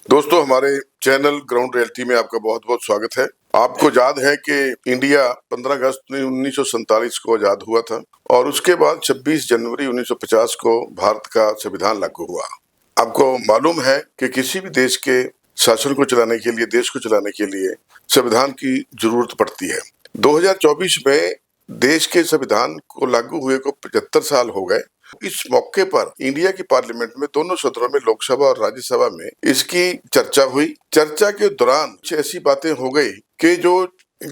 दोस्तों, हमारे channel ground reality में आपका बहुत बहुत स्वागत है। आपको याद है कि इंडिया 15 अगस्त 1947 को आजाद हुआ था और उसके बाद 26 जनवरी 1950 को भारत का संविधान लागू हुआ। आपको मालूम है कि किसी भी देश के शासन को चलाने के लिए, देश को चलाने के लिए संविधान की जरूरत पड़ती है। 2024 में देश के संविधान को लागू हुए को 75 साल हो गए। इस मौके पर इंडिया की पार्लियामेंट में दोनों सदनों में, लोकसभा और राज्यसभा में इसकी चर्चा हुई। चर्चा के दौरान कुछ ऐसी बातें हो गई कि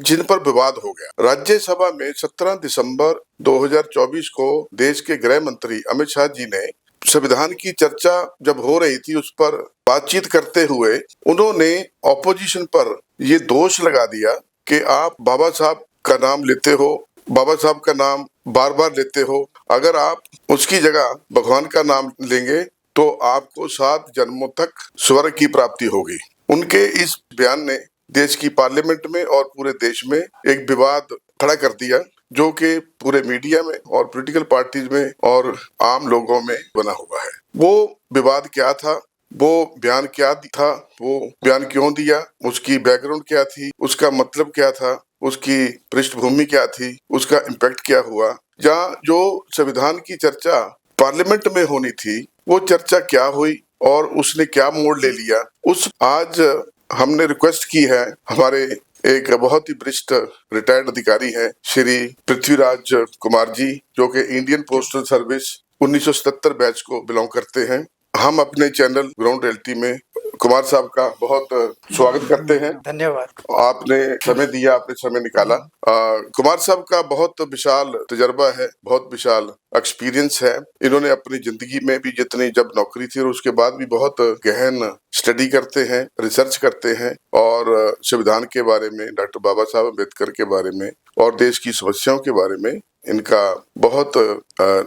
जिन पर विवाद हो गया। राज्यसभा में 17 दिसंबर 2024 को देश के गृह मंत्री अमित शाह जी ने संविधान की चर्चा जब हो रही थी, उस पर बातचीत करते हुए उन्होंने ऑपोजिशन पर ये दोष लगा दिया कि आप बाबा साहब का नाम लेते हो, बाबा साहब का नाम बार बार लेते हो। अगर आप उसकी जगह भगवान का नाम लेंगे तो आपको 7 जन्मों तक स्वर्ग की प्राप्ति होगी। उनके इस बयान ने देश की पार्लियामेंट में और पूरे देश में एक विवाद खड़ा कर दिया, जो कि पूरे मीडिया में और पॉलिटिकल पार्टीज में और आम लोगों में बना हुआ है। वो विवाद क्या था, वो बयान क्या था, वो बयान क्यों दिया, उसकी बैकग्राउंड क्या थी, उसका मतलब क्या था, उसकी पृष्ठभूमि क्या थी, उसका इम्पैक्ट क्या हुआ, जहाँ जो संविधान की चर्चा पार्लियामेंट में होनी थी वो चर्चा क्या हुई और उसने क्या मोड़ ले लिया, उस आज हमने रिक्वेस्ट की है। हमारे एक बहुत ही वरिष्ठ रिटायर्ड अधिकारी हैं श्री पृथ्वीराज कुमार जी, जो कि इंडियन पोस्टल सर्विस 1977 बैच को बिलोंग करते हैं। हम अपने चैनल ग्राउंड रियलिटी में कुमार साहब का बहुत स्वागत करते हैं। धन्यवाद। आपने समय दिया, आपने समय निकाला। कुमार साहब का बहुत विशाल तजर्बा है, बहुत विशाल एक्सपीरियंस है। इन्होंने अपनी जिंदगी में भी, जितनी जब नौकरी थी और उसके बाद भी, बहुत गहन स्टडी करते हैं, रिसर्च करते हैं और संविधान के बारे में, डॉक्टर बाबा साहब अम्बेडकर के बारे में और देश की समस्याओं के बारे में इनका बहुत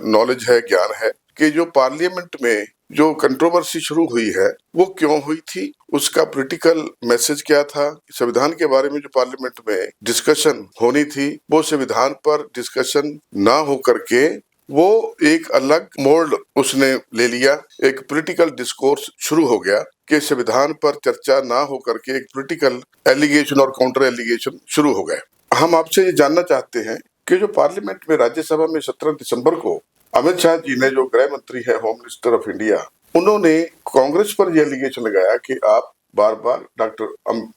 नॉलेज है, ज्ञान है कि जो पार्लियामेंट में जो कंट्रोवर्सी शुरू हुई है वो क्यों हुई थी, उसका पॉलिटिकल मैसेज क्या था। संविधान के बारे में जो पार्लियामेंट में डिस्कशन होनी थी वो संविधान पर डिस्कशन ना हो करके वो एक अलग मोड़ उसने ले लिया। एक पॉलिटिकल डिस्कोर्स शुरू हो गया कि संविधान पर चर्चा ना हो करके एक पॉलिटिकल एलिगेशन और काउंटर एलिगेशन शुरू हो गए। हम आपसे ये जानना चाहते हैं कि जो पार्लियामेंट में राज्यसभा में 17 दिसंबर को अमित शाह जी ने, जो गृह मंत्री है, होम मिनिस्टर ऑफ इंडिया, उन्होंने कांग्रेस पर यह एलिगेशन लगाया कि आप बार बार डॉक्टर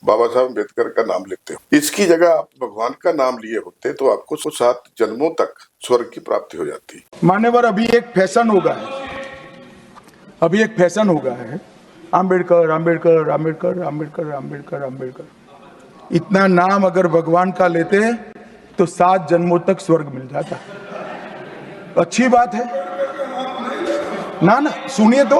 बाबा साहब अम्बेडकर का नाम लेते हो, इसकी जगह आप भगवान का नाम लिए होते तो आपको 7 जन्मों तक स्वर्ग की प्राप्ति हो जाती। मान्यवर, अभी एक फैशन हो गया है, अम्बेडकर अम्बेडकर अम्बेडकर अम्बेडकर अम्बेडकर अम्बेडकर। इतना नाम अगर भगवान का लेते हैं तो 7 जन्मों तक स्वर्ग मिल जाता है। अच्छी बात है ना, सुनिए तो।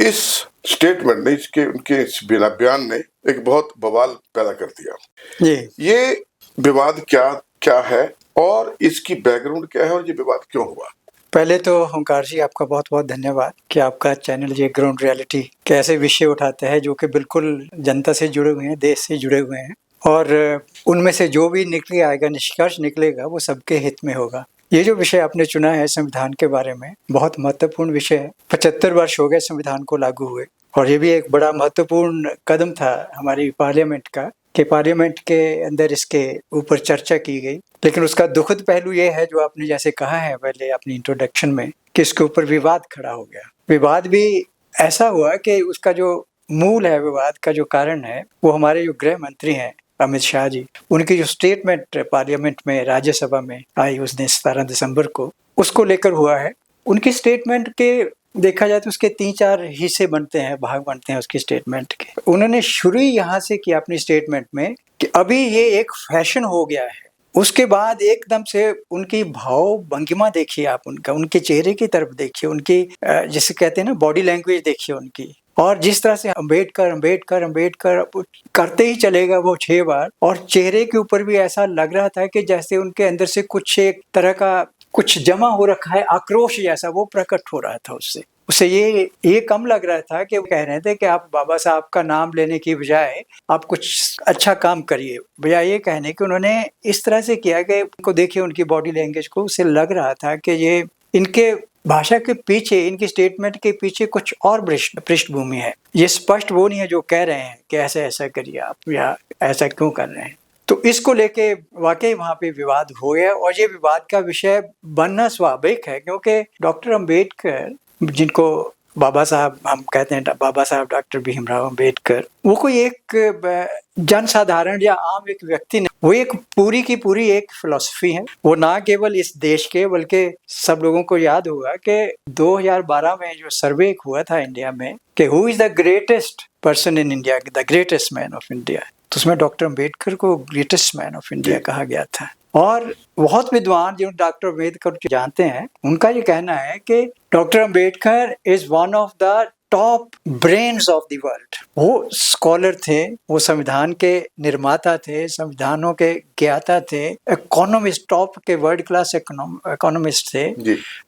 इस स्टेटमेंट ने, इसके उनके इस बयान ने एक बहुत बवाल पैदा कर दिया। ये विवाद क्या है और इसकी बैकग्राउंड क्या है और ये विवाद क्यों हुआ? पहले तो ओंकार जी, आपका बहुत बहुत धन्यवाद कि आपका चैनल ये ग्राउंड रियलिटी कैसे विषय उठाते हैं जो कि बिल्कुल जनता से जुड़े हुए हैं, देश से जुड़े हुए हैं, और उनमें से जो भी निकले आएगा, निष्कर्ष निकलेगा, वो सबके हित में होगा। ये जो विषय आपने चुना है संविधान के बारे में, बहुत महत्वपूर्ण विषय है। 75 वर्ष हो गए संविधान को लागू हुए और ये भी एक बड़ा महत्वपूर्ण कदम था हमारी पार्लियामेंट का कि पार्लियामेंट के अंदर इसके ऊपर चर्चा की गई। लेकिन उसका दुखद पहलू ये है, जो आपने जैसे कहा है पहले अपनी इंट्रोडक्शन में, कि इसके ऊपर विवाद खड़ा हो गया। विवाद भी ऐसा हुआ कि उसका जो मूल है, विवाद का जो कारण है, वो हमारे जो गृह मंत्री हैं अमित शाह जी, उनकी जो स्टेटमेंट पार्लियामेंट में, राज्यसभा में आई उस दिन 17 दिसंबर को, उसको लेकर हुआ है। उनकी स्टेटमेंट के देखा जाए तो उसके 3-4 हिस्से बनते हैं, भाग बनते हैं उसकी स्टेटमेंट के। उन्होंने शुरू ही यहाँ से किया अपनी स्टेटमेंट में कि अभी ये एक फैशन हो गया है। उसके बाद एकदम से उनकी भाव भंगिमा देखिए आप, उनके चेहरे की तरफ देखिए, उनकी जिसे कहते हैं ना बॉडी लैंग्वेज देखिए उनकी, और जिस तरह से अम्बेडकर अम्बेडकर अम्बेडकर करते ही चलेगा वो 6 बार, और चेहरे के ऊपर भी ऐसा लग रहा था कि जैसे उनके अंदर से कुछ एक तरह का कुछ जमा हो रखा है, आक्रोश जैसा वो प्रकट हो रहा था उससे। उसे ये कम लग रहा था कि वो कह रहे थे कि आप बाबा साहब का नाम लेने की बजाय आप कुछ अच्छा काम करिए, बजाय ये कहने कि उन्होंने इस तरह से किया कि उनको देखिए, उनकी बॉडी लैंग्वेज को, उसे लग रहा था कि ये इनके भाषा के पीछे, इनकी स्टेटमेंट के पीछे कुछ और पृष्ठभूमि है। ये स्पष्ट वो नहीं है जो कह रहे हैं कि ऐसा ऐसा करिए आप या ऐसा क्यों कर रहे हैं। तो इसको लेके वाकई वहाँ पे विवाद हो गया और ये विवाद का विषय बनना स्वाभाविक है, क्योंकि डॉक्टर अम्बेडकर, जिनको बाबा साहब हम कहते हैं, बाबा साहब डॉक्टर भीमराव अम्बेडकर, वो कोई एक जनसाधारण या आम एक व्यक्ति नहीं, वो एक पूरी की पूरी एक फिलॉसफी है। वो ना केवल इस देश के बल्कि सब लोगों को याद होगा कि 2012 में जो सर्वे हुआ था इंडिया में कि who is the greatest person in India, the greatest man of India, तो उसमें डॉक्टर अम्बेडकर को ग्रेटेस्ट मैन ऑफ इंडिया कहा गया था। और बहुत विद्वान जो डॉक्टर अम्बेडकर जानते हैं, उनका ये कहना है कि doctor Ambedkar is one of the top brains of the world. वो स्कॉलर थे, वो संविधान के निर्माता थे, संविधानों के ज्ञाता थे, इकोनॉमिस्ट, टॉप के वर्ल्ड क्लास इकोनॉमिस्ट थे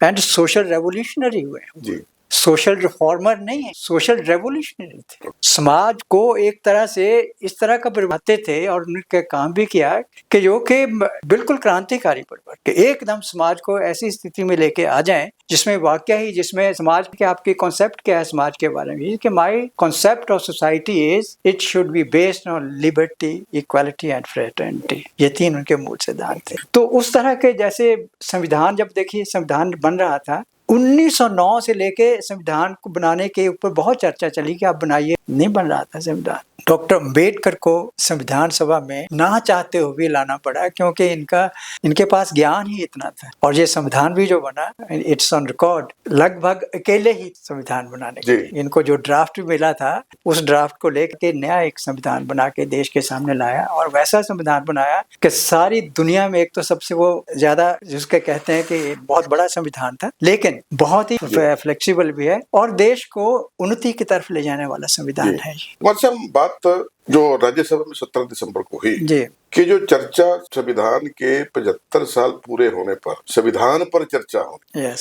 एंड सोशल रेवोल्यूशनरी हुए। सोशल रिफॉर्मर नहीं है, सोशल रेवोल्यूशनरी थे। समाज को एक तरह से इस तरह का परिवर्तन थे और उनके काम भी किया कि जो कि बिल्कुल क्रांतिकारी परिवर्तन, कि एकदम समाज को ऐसी स्थिति में लेके आ जाएं जिसमें वाकया ही, जिसमें समाज के आपके कॉन्सेप्ट क्या है समाज के बारे में, कि my concept of society is it should be based on liberty, equality and fraternity. ये तीन उनके मूल सिद्धांत थे। तो उस तरह के जैसे संविधान, जब देखिए संविधान बन रहा था 1909 से लेके संविधान को बनाने के ऊपर बहुत चर्चा चली कि आप बनाइए, नहीं बन रहा था संविधान। डॉक्टर अम्बेडकर को संविधान सभा में ना चाहते हुए लाना पड़ा, क्योंकि इनके पास ज्ञान ही इतना था। और ये संविधान भी जो बना, इट्स ऑन रिकॉर्ड, लगभग अकेले ही संविधान बनाने के, इनको जो ड्राफ्ट मिला था उस ड्राफ्ट को लेकर नया एक संविधान बना के देश के सामने लाया और वैसा संविधान बनाया कि सारी दुनिया में एक तो सबसे वो ज्यादा जिसके कहते हैं कि बहुत बड़ा संविधान था, लेकिन बहुत ही फ्लेक्सिबल भी है और देश को उन्नति की तरफ ले जाने वाला संविधान है। बात जो राज्यसभा में 17 दिसंबर को हुई कि जो चर्चा संविधान के 75 साल पूरे होने पर, संविधान पर चर्चा होनी,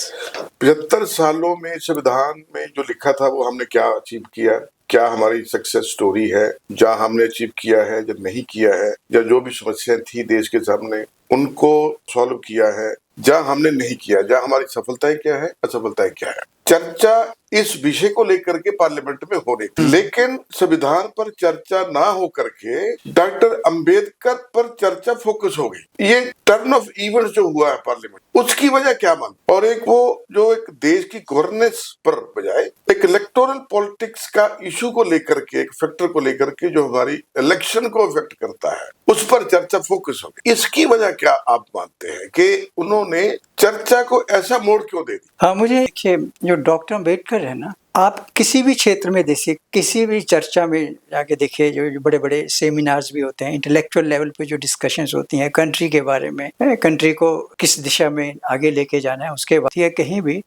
75 सालों में संविधान में जो लिखा था वो हमने क्या अचीव किया, क्या हमारी सक्सेस स्टोरी है, जहाँ हमने अचीव किया है, जब नहीं किया है, या जो भी समस्याएं थी देश के सामने उनको सॉल्व किया है, जहाँ हमने नहीं किया, जहाँ हमारी सफलताएं क्या है, असफलताएं क्या है। चर्चा इस विषय को लेकर के पार्लियामेंट में हो रही थी, लेकिन संविधान पर चर्चा ना हो करके डॉक्टर अंबेडकर पर चर्चा फोकस हो गई। ये टर्न ऑफ इवेंट्स जो हुआ है पार्लियामेंट, उसकी वजह क्या मान, और एक वो जो एक देश की गवर्नेंस पर बजाय एक इलेक्टोरल पॉलिटिक्स का इशू को लेकर के, एक फैक्टर को लेकर के जो हमारी इलेक्शन को इफेक्ट करता है, उस पर चर्चा फोकस हो गई। इसकी वजह क्या आप मानते हैं कि उन्होंने चर्चा को ऐसा मोड़ क्यों दे दी? हाँ, मुझे देखिए, जो डॉक्टर अम्बेडकर है ना, आप किसी भी क्षेत्र में देखिए, किसी भी चर्चा में जाके देखिए, जो बड़े बड़े सेमिनार्स भी होते हैं, इंटेलेक्चुअल लेवल पे जो डिस्कशंस होती हैं कंट्री के बारे में, कंट्री को किस दिशा में आगे लेके जाना है, उसके बाद ये कहीं भी,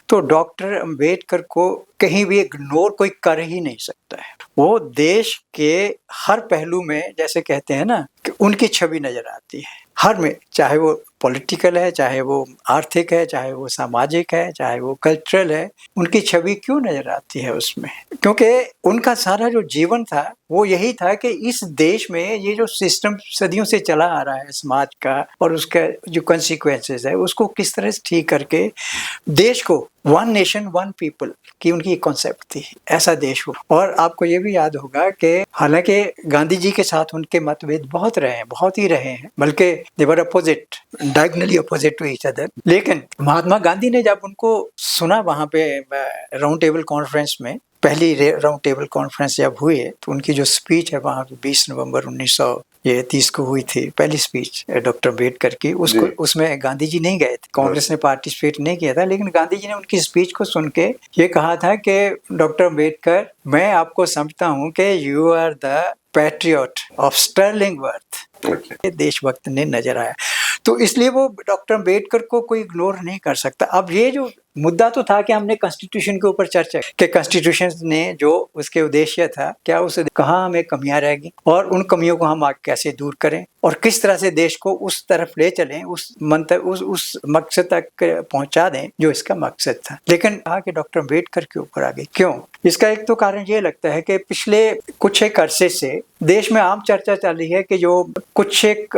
तो डॉक्टर अम्बेडकर को कहीं भी इग्नोर कोई कर ही नहीं सकता है। वो देश के हर पहलू में, जैसे कहते हैं ना, कि उनकी छवि नजर आती है हर में, चाहे वो पॉलिटिकल है, चाहे वो आर्थिक है, चाहे वो सामाजिक है, चाहे वो कल्चरल है, उनकी छवि क्यों नजर आती है उसमें? क्योंकि उनका सारा जो जीवन था वो यही था कि इस देश में ये जो सिस्टम सदियों से चला आ रहा है समाज का, और उसका जो कॉन्सिक्वेंसेस है, उसको किस तरह से ठीक करके देश को वन नेशन वन पीपल की उनकी कॉन्सेप्ट थी, ऐसा देश हो। और आपको ये भी याद होगा कि हालांकि गांधी जी के साथ उनके मतभेद बहुत रहे हैं, बहुत ही रहे हैं, बल्कि they were opposite, diagonally opposite to each other. लेकिन महात्मा गांधी ने जब उनको सुना वहां पे राउंड टेबल कॉन्फ्रेंस में, पहली राउंड टेबल कॉन्फ्रेंस जब हुई है, तो उनकी जो स्पीच है वहां 20 नवंबर 1930 को हुई थी, पहली स्पीच डॉक्टर अम्बेडकर की, उसमें गांधी जी नहीं गए थे, कांग्रेस ने पार्टिसिपेट नहीं किया था, लेकिन गांधी जी ने उनकी स्पीच को सुन के ये कहा था कि डॉक्टर अम्बेडकर, मैं आपको समझता हूँ कि you are the patriot of sterling worth. देशभक्त ने नजर आया, तो इसलिए वो डॉक्टर अम्बेडकर को कोई इग्नोर नहीं कर सकता। अब ये जो मुद्दा तो था कि हमने कॉन्स्टिट्यूशन के ऊपर चर्चा कि कॉन्स्टिट्यूशन ने जो उसके उद्देश्य था, क्या उसे कहाँ हमें कमियां रहेगी और उन कमियों को हम कैसे दूर करें और किस तरह से देश को उस तरफ ले चलें, उस मकसद तक पहुंचा दें जो इसका मकसद था। लेकिन कहा कि डॉक्टर अम्बेडकर के ऊपर आ गई, क्यों? इसका एक तो कारण ये लगता है कि पिछले कुछ एक अरसे से देश में आम चर्चा चल रही है कि जो कुछ एक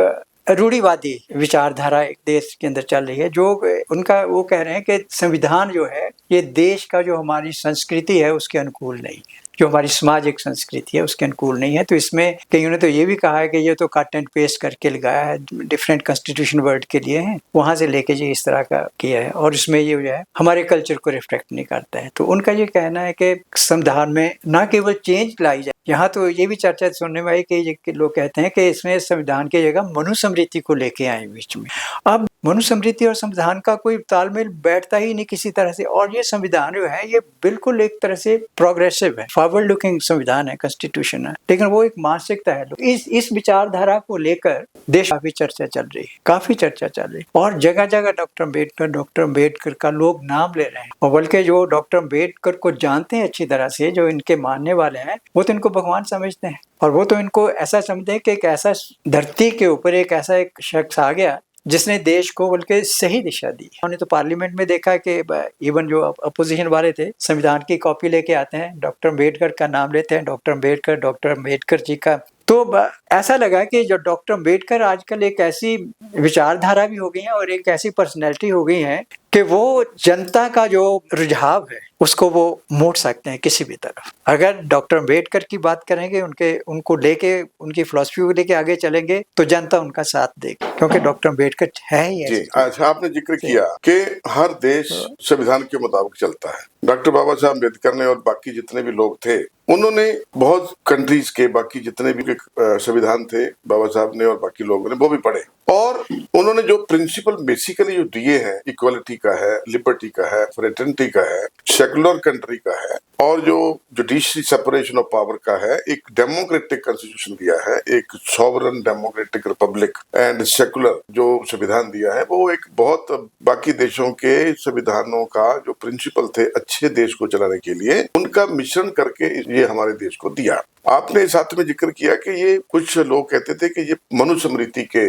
रूढ़िवादी विचारधारा एक देश के अंदर चल रही है, जो उनका वो कह रहे हैं कि संविधान जो है ये देश का जो हमारी संस्कृति है उसके अनुकूल नहीं है, जो हमारी सामाजिक संस्कृति है उसके अनुकूल नहीं है। तो इसमें कईयों ने तो ये भी कहा है कि ये तो कट एंड पेस्ट करके लगाया है, डिफरेंट कॉन्स्टिट्यूशन वर्ड के लिए है, वहां से लेके ये इस तरह का किया है और इसमें ये जो है हमारे कल्चर को रिफ्लेक्ट नहीं करता है। तो उनका ये कहना है कि संविधान में न केवल चेंज लाई जाए, यहाँ तो ये भी चर्चा सुनने में आई कि लोग कहते हैं कि इसमें संविधान की जगह मनुस्मृति को लेके आए बीच में। अब मनुस्मृति और संविधान का कोई तालमेल बैठता ही नहीं किसी तरह से, और ये संविधान जो है ये बिल्कुल एक तरह से प्रोग्रेसिव है, फॉरवर्ड लुकिंग संविधान है, कॉन्स्टिट्यूशन है, लेकिन वो एक मानसिकता है। इस विचारधारा को लेकर देश काफी चर्चा चल रही है, काफी चर्चा चल रही है, और जगह जगह डॉक्टर अम्बेडकर का लोग नाम ले रहे हैं, और बल्कि जो डॉक्टर अम्बेडकर को जानते हैं अच्छी तरह से, जो इनके मानने वाले हैं, वो तो इनको भगवान समझते हैं, और वो तो इनको ऐसा समझते हैं कि एक ऐसा धरती के ऊपर एक ऐसा एक शख्स आ गया जिसने देश को बल्कि सही दिशा दी। हमने तो पार्लियामेंट में देखा कि इवन जो अपोजिशन वाले थे संविधान की कॉपी लेके आते हैं, डॉक्टर अम्बेडकर का नाम लेते हैं, डॉक्टर अम्बेडकर जी का। तो ऐसा लगा कि जो डॉक्टर अम्बेडकर आजकल एक ऐसी विचारधारा भी हो गई है और एक ऐसी पर्सनैलिटी हो गई है कि वो जनता का जो रुझाव है उसको वो मोड़ सकते हैं किसी भी तरफ। अगर डॉक्टर अम्बेडकर की बात करेंगे, उनको लेके, उनकी फिलॉसफी को लेके आगे चलेंगे तो जनता उनका साथ देगी, क्योंकि डॉक्टर अम्बेडकर है ही जी। अच्छा, आपने जिक्र किया कि हर देश संविधान के मुताबिक चलता है। डॉक्टर बाबा साहब अम्बेडकर ने और बाकी जितने भी लोग थे, उन्होंने बहुत कंट्रीज के बाकी जितने भी संविधान थे बाबा साहब ने और बाकी लोगों ने वो भी पढ़े, और उन्होंने जो प्रिंसिपल बेसिकली जो दिए हैं, इक्वालिटी का है, लिबर्टी का है, फ्रेटर्निटी का है, सेकुलर कंट्री का है, और जो जुडिशरी सेपरेशन ऑफ पावर का है, एक डेमोक्रेटिक कॉन्स्टिट्यूशन दिया है, एक sovereign democratic Republic and secular जो संविधान दिया है, वो एक बहुत बाकी देशों के संविधानों का जो प्रिंसिपल थे अच्छे देश को चलाने के लिए, उनका मिश्रण करके ये हमारे देश को दिया। आपने साथ में जिक्र किया कि ये कुछ लोग कहते थे कि ये मनुस्मृति के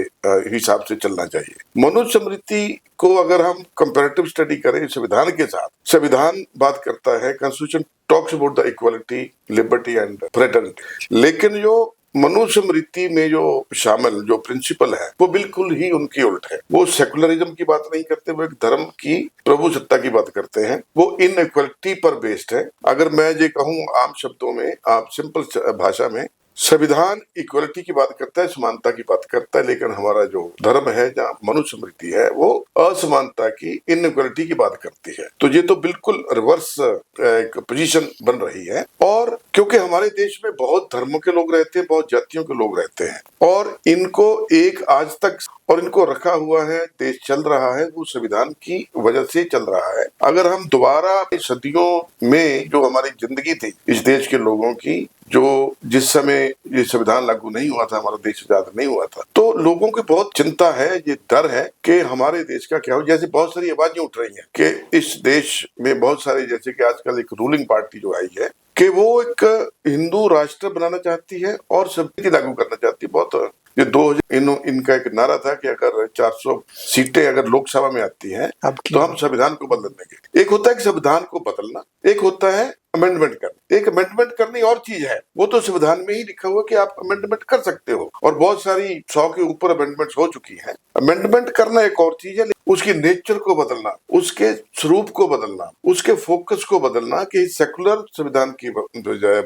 हिसाब से चलना चाहिए। मनुस्मृति को अगर हम कंपैरेटिव स्टडी करें संविधान के साथ, संविधान बात करता है, constitution talks about the equality, liberty and fraternity, लेकिन जो मनुस्मृति में जो शामिल जो प्रिंसिपल है वो बिल्कुल ही उनकी उल्ट है। वो सेकुलरिज्म की बात नहीं करते, वो एक धर्म की प्रभुसत्ता की बात करते हैं, वो इनइक्वालिटी पर बेस्ड है। अगर मैं ये कहूँ आम शब्दों में, आप सिंपल भाषा में, संविधान इक्वलिटी की बात करता है, समानता की बात करता है, लेकिन हमारा जो धर्म है, जहाँ मनुस्मृति है, वो असमानता की, इनइक्वलिटी की बात करती है। तो ये तो बिल्कुल रिवर्स एक पोजीशन बन रही है। और क्योंकि हमारे देश में बहुत धर्मों के लोग रहते हैं, बहुत जातियों के लोग रहते हैं, और इनको एक आज तक और इनको रखा हुआ है, देश चल रहा है, वो संविधान की वजह से चल रहा है। अगर हम दोबारा सदियों में जो हमारी जिंदगी थी इस देश के लोगों की, जो जिस समय ये संविधान लागू नहीं हुआ था, हमारा देश आजाद नहीं हुआ था, तो लोगों की बहुत चिंता है, ये डर है कि हमारे देश का क्या हो। जैसे बहुत सारी आवाजें उठ रही हैं कि इस देश में बहुत सारे, जैसे कि आजकल एक रूलिंग पार्टी जो आई है कि वो एक हिंदू राष्ट्र बनाना चाहती है और सब्सिडी लागू करना चाहती है। बहुत ये 2000 इनका एक नारा था कि अगर 400 सीटें अगर लोकसभा में आती हैं तो हम संविधान को बदल देंगे। एक होता है कि संविधान को बदलना, एक होता है अमेंडमेंट करना। एक अमेंडमेंट करनी और चीज है, वो तो संविधान में ही लिखा हुआ कि आप अमेंडमेंट कर सकते हो, और बहुत सारी 100 के ऊपर अमेंडमेंट्स हो चुकी हैं। अमेंडमेंट करना एक और चीज है, उसकी नेचर को बदलना, उसके स्वरूप को बदलना, उसके फोकस को बदलना कि सेकुलर संविधान की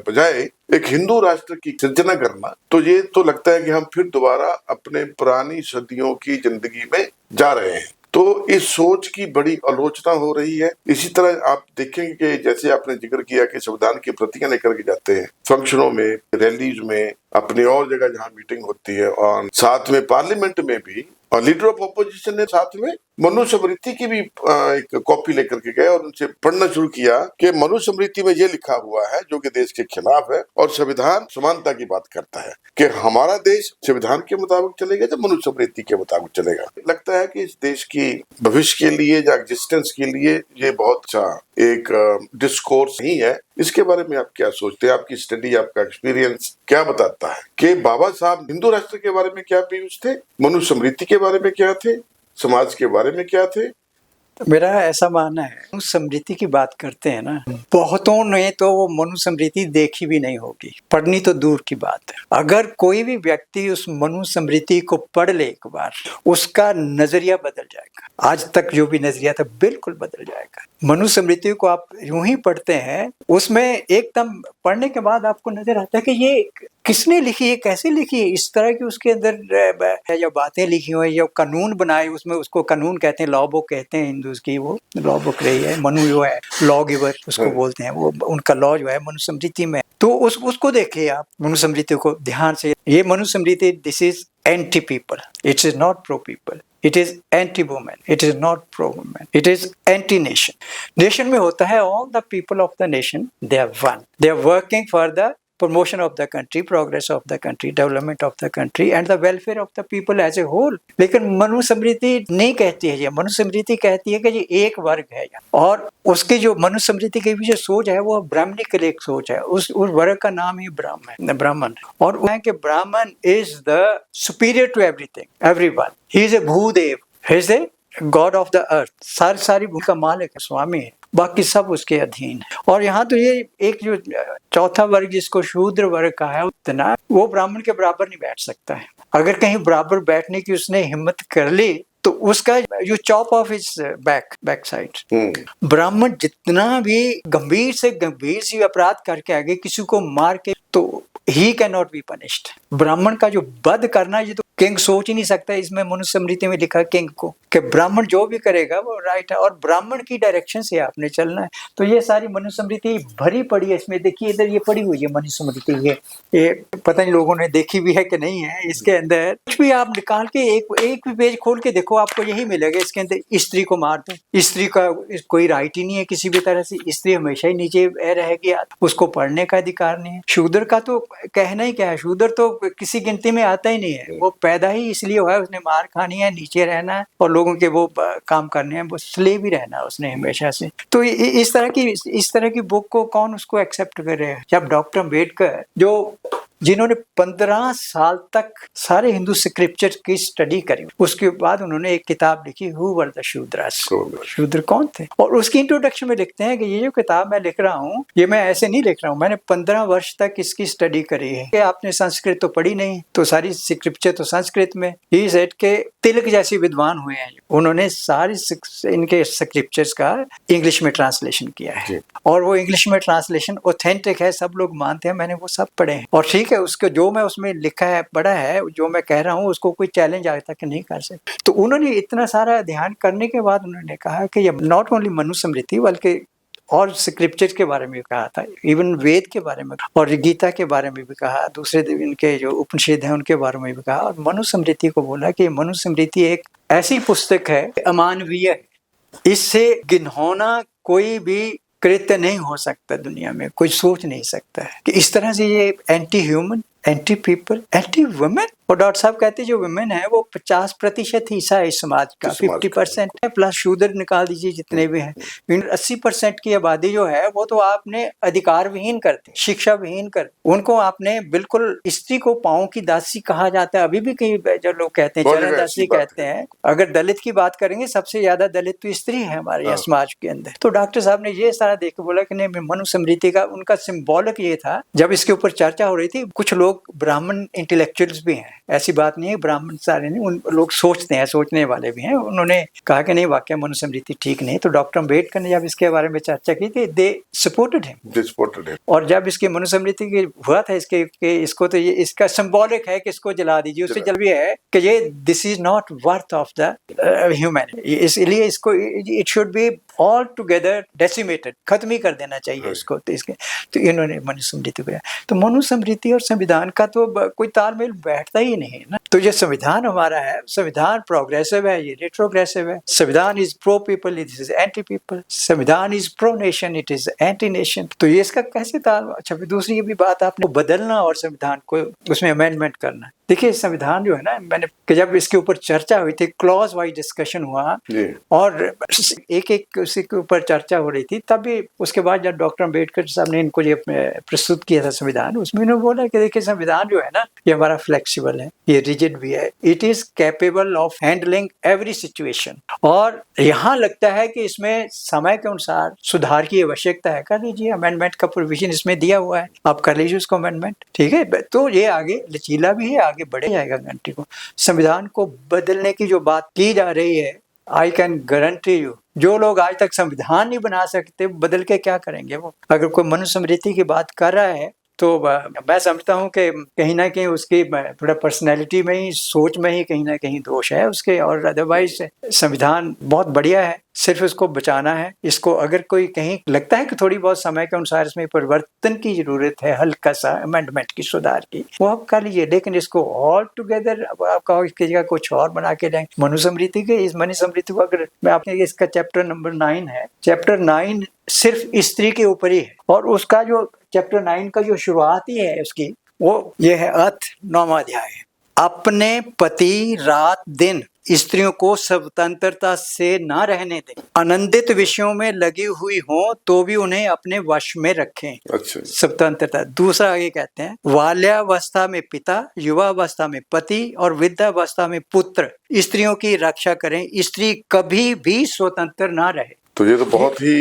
बजाय एक हिंदू राष्ट्र की सृजना करना, तो ये तो लगता है कि हम फिर दोबारा अपने पुरानी सदियों की जिंदगी में जा रहे हैं। तो इस सोच की बड़ी आलोचना हो रही है। इसी तरह आप देखेंगे कि जैसे आपने जिक्र किया कि संविधान की प्रतियां लेकर के जाते हैं फंक्शनों में, रैलीज में, अपनी और जगह जहां मीटिंग होती है, और साथ में पार्लियामेंट में भी, और लीडर ऑफ ऑपोजिशन ने साथ में मनुस्मृति की भी एक कॉपी लेकर के गए और उनसे पढ़ना शुरू किया कि मनुस्मृति में ये लिखा हुआ है जो कि देश के खिलाफ है, और संविधान समानता की बात करता है कि हमारा देश संविधान के मुताबिक चलेगा या मनुस्मृति के मुताबिक चलेगा। लगता है कि इस देश की भविष्य के लिए या एग्जिस्टेंस के लिए ये बहुत अच्छा एक डिस्कोर्स नहीं है। इसके बारे में आप क्या सोचते हैं? आपकी स्टडी, आपका एक्सपीरियंस क्या बताता है कि बाबा साहब हिंदू राष्ट्र के बारे में क्या व्यूज थे, मनुस्मृति के बारे में क्या थे, समाज के बारे में क्या थे, मेरा ऐसा मानना है, मनुस्मृति की बात करते हैं ना, बहुतों ने तो वो मनुस्मृति देखी भी नहीं होगी, पढ़नी तो दूर की बात है। अगर कोई भी व्यक्ति उस मनुस्मृति को पढ़ ले एक बार, उसका नजरिया बदल जाएगा। आज तक जो भी नजरिया था बिल्कुल बदल जाएगा। मनुस्मृति को आप यूं ही पढ़ते हैं, उसमें एकदम पढ़ने के बाद आपको नजर आता है कि ये किसने लिखी है, कैसे लिखी है, इस तरह की उसके अंदर जो बातें लिखी हुई, जो कानून बनाए उसमें, उसको कानून कहते हैं, लॉ बुक कहते हैं हिंदूज की, वो लॉ बुक रही है। मनु जो है लॉ गिवर उसको बोलते हैं, वो उनका लॉ जो है मनुस्मृति में। तो उसको देखिए आप, मनुस्मृति को ध्यान से। ये Manusmriti, this is anti people, it is not pro people, it is anti women, it is not pro women, it is anti nation. Nation में होता है all the people of the nation, they are one, they are working for the promotion of the country, progress of the country, development of the country and the welfare of the people as a whole। लेकिन मनुस्मृति नहीं कहती है ये। मनुस्मृति कहती है कि ये एक वर्ग है, और उसकी जो मनुस्मृति की भी जो सोच है वो ब्राह्मणिक एक सोच है। उस वर्ग का नाम ही ब्राह्मण, और वो है कि Brahmin is the superior to everything, everyone. He is a Bhudev, he is a god of the earth, सारी भू का मालिक है, स्वामी है, बाकी सब उसके अधीन है। और यहाँ तो ये एक जो चौथा वर्ग जिसको शूद्र वर्ग का है, उतना वो ब्राह्मण के बराबर नहीं बैठ सकता है। अगर कहीं बराबर बैठने की उसने हिम्मत कर ली तो उसका you chop of his back side. ब्राह्मण जितना भी गंभीर से गंभीर सी अपराध करके आगे किसी को मार के, तो he can not be punished. ब्राह्मण का जो वध करना, ये तो किंग सोच ही नहीं सकता। इसमें मनुस्मृति में लिखा किंग को कि ब्राह्मण जो भी करेगा वो राइट है, और ब्राह्मण की डायरेक्शन से आपने चलना है। तो ये सारी मनुस्मृति भरी पड़ी है इसमें। देखिए इधर ये पड़ी हुई है मनुस्मृति, ये पता नहीं लोगों ने देखी भी है कि नहीं है। इसके अंदर कुछ भी आप निकाल के एक भी पेज खोल के देखो, आपको यही मिलेगा। इसके अंदर स्त्री को मार दो, स्त्री का कोई राइट ही नहीं है किसी भी तरह से, स्त्री हमेशा ही नीचे रहेगी, उसको पढ़ने का अधिकार नहीं है। शूद्र का तो कहना ही क्या है, शूद्र तो किसी गिनती में आता ही नहीं है। वो पैदा ही इसलिए हुआ है, उसने मार खानी है, नीचे रहना है और लोगों के वो काम करने हैं, वो स्लेव ही रहना है उसने हमेशा से। तो इस तरह की बुक को कौन उसको एक्सेप्ट करे। जब डॉक्टर अम्बेडकर जिन्होंने 15 साल तक सारे हिंदू स्क्रिप्चर की स्टडी करी, उसके बाद उन्होंने एक किताब लिखी, हु वर द शूद्रास, शूद्र कौन थे। और उसकी इंट्रोडक्शन में लिखते हैं कि ये जो किताब मैं लिख रहा हूँ, ये मैं ऐसे नहीं लिख रहा हूँ, मैंने 15 वर्ष तक इसकी स्टडी करी है। कि आपने संस्कृत तो पढ़ी नहीं, तो सारी स्क्रिप्चर तो संस्कृत में। ही सेड के तिलक जैसे विद्वान हुए हैं, उन्होंने सारी इनके स्क्रिप्चर्स का इंग्लिश में ट्रांसलेशन किया है, और वो इंग्लिश में ट्रांसलेशन ऑथेंटिक है, सब लोग मानते हैं, मैंने वो सब पढ़े हैं। और ठीक है, उसके जो मैं उसमें लिखा है, पढ़ा है, जो मैं कह रहा हूँ, उसको कोई चैलेंज आज तक नहीं कर सकता। तो उन्होंने इतना सारा ध्यान करने के बाद उन्होंने कहा कि ये नॉट ओनली मनुस्मृति बल्कि और स्क्रिप्चर के बारे में भी कहा था, इवन वेद के बारे में और गीता के बारे में भी कहा, दूसरे इनके जो उपनिषद हैं उनके बारे में भी कहा, और मनुस्मृति को बोला कि मनुस्मृति एक ऐसी पुस्तक है अमानवीय है, इससे घिनौना कोई भी कृत्य नहीं हो सकता दुनिया में, कोई सोच नहीं सकता है कि इस तरह से ये anti human, anti people, anti women. और डॉक्टर साहब कहते हैं जो वुमेन है वो 50% हिस्सा है इस समाज का, 50% है, प्लस शूद्र निकाल दीजिए जितने भी हैं, 80% की आबादी जो है वो तो आपने अधिकार विहीन करते, शिक्षा विहीन कर, उनको आपने बिल्कुल, स्त्री को पांव की दासी कहा जाता है। अभी भी कई जो लोग कहते हैं चरण दासी कहते हैं। अगर दलित की बात करेंगे, सबसे ज्यादा दलित तो स्त्री है हमारे समाज के अंदर। तो डॉक्टर साहब ने ये सारा देख के बोला कि नहीं, मनुस्मृति का उनका सिंबॉलिक ये था। जब इसके ऊपर चर्चा हो रही थी, कुछ लोग ब्राह्मण इंटेलेक्चुअल्स भी हैं, ऐसी बात नहीं है ब्राह्मण सारे नहीं, उन लोग सोचते हैं, सोचने वाले भी हैं। उन्होंने कहा कि नहीं, वाकई मनुस्मृति ठीक नहीं। तो डॉक्टर अम्बेडकर ने जब इसके बारे में चर्चा की थी, दे सपोर्टेड हिम। और जब इसकी मनुस्मृति की हुआ था इसको तो ये इसका सिंबॉलिक है कि इसको जला दीजिए, उससे जल भी है कि ये this is not worth of the human, इसलिए इसको it should be all together decimated, खत्म ही कर देना चाहिए इसको। तो इन्होंने मनुस्मृति को, तो मनुस्मृति और संविधान का तो कोई तालमेल बैठता ही नहीं है ना। तो ये संविधान हमारा है, संविधान प्रोग्रेसिव है, ये रेट्रोग्रेसिव है। संविधान is pro people, it is anti people. संविधान is pro nation, it is anti nation. तो ये इसका कैसे ताल। अच्छा, दूसरी भी बात, आपने बदलना और संविधान को उसमें अमेंडमेंट करना। देखिए संविधान जो है ना, मैंने जब इसके ऊपर चर्चा हुई थी, क्लॉज वाइज डिस्कशन हुआ और एक उसी के ऊपर चर्चा हो रही थी, तभी उसके बाद जब डॉक्टर अम्बेडकर साहब ने इनको ये प्रस्तुत किया था संविधान, उसमें उन्होंने बोला कि देखिए संविधान जो है ना, ये हमारा फ्लेक्सिबल है, ये रिजिड भी है, it is capable of handling every situation. और यहाँ लगता है कि इसमें समय के अनुसार सुधार की आवश्यकता है, कर लीजिए, अमेंडमेंट का प्रोविजन इसमें दिया हुआ है, आप कर लीजिए उसको अमेंडमेंट, ठीक है। तो ये आगे लचीला भी है, आगे बढ़े जाएगा कंट्री को। संविधान को बदलने की जो बात की जा रही है, आई कैन गारंटी यू, जो लोग आज तक संविधान नहीं बना सकते, बदल के क्या करेंगे वो। अगर कोई मनुस्मृति की बात कर रहा है तो मैं समझता हूँ कि कहीं ना कहीं उसकी थोड़ा पर्सनैलिटी में ही, सोच में ही कहीं ना कहीं दोष है उसके। और अदरवाइज संविधान बहुत बढ़िया है, सिर्फ इसको बचाना है। इसको अगर कोई कहीं लगता है कि थोड़ी बहुत समय के अनुसार इसमें परिवर्तन की जरूरत है, हल्का सा अमेंडमेंट की, सुधार की, वो आप कर लीजिए। लेकिन इसको ऑल टुगेदर आप कहो इसकी जगह कुछ और बना के लें। मनुस्मृति के, इस मनुस्मृति को अगर मैं आपने, इसका चैप्टर नंबर 9 है, चैप्टर 9 सिर्फ स्त्री के ऊपर ही है। और उसका जो चैप्टर 9 का जो शुरुआत ही है उसकी, वो ये है अर्थ 9वां अध्याय, अपने पति रात दिन स्त्रियों को स्वतंत्रता से ना रहने दें, आनंदित विषयों में लगी हुई हो तो भी उन्हें अपने वश में रखें। अच्छा। स्वतंत्रता। दूसरा आगे कहते हैं, बाल्यावस्था में पिता, युवावस्था में पति और वृद्धावस्था में पुत्र स्त्रियों की रक्षा करें, स्त्री कभी भी स्वतंत्र ना रहे। तो ये तो बहुत ही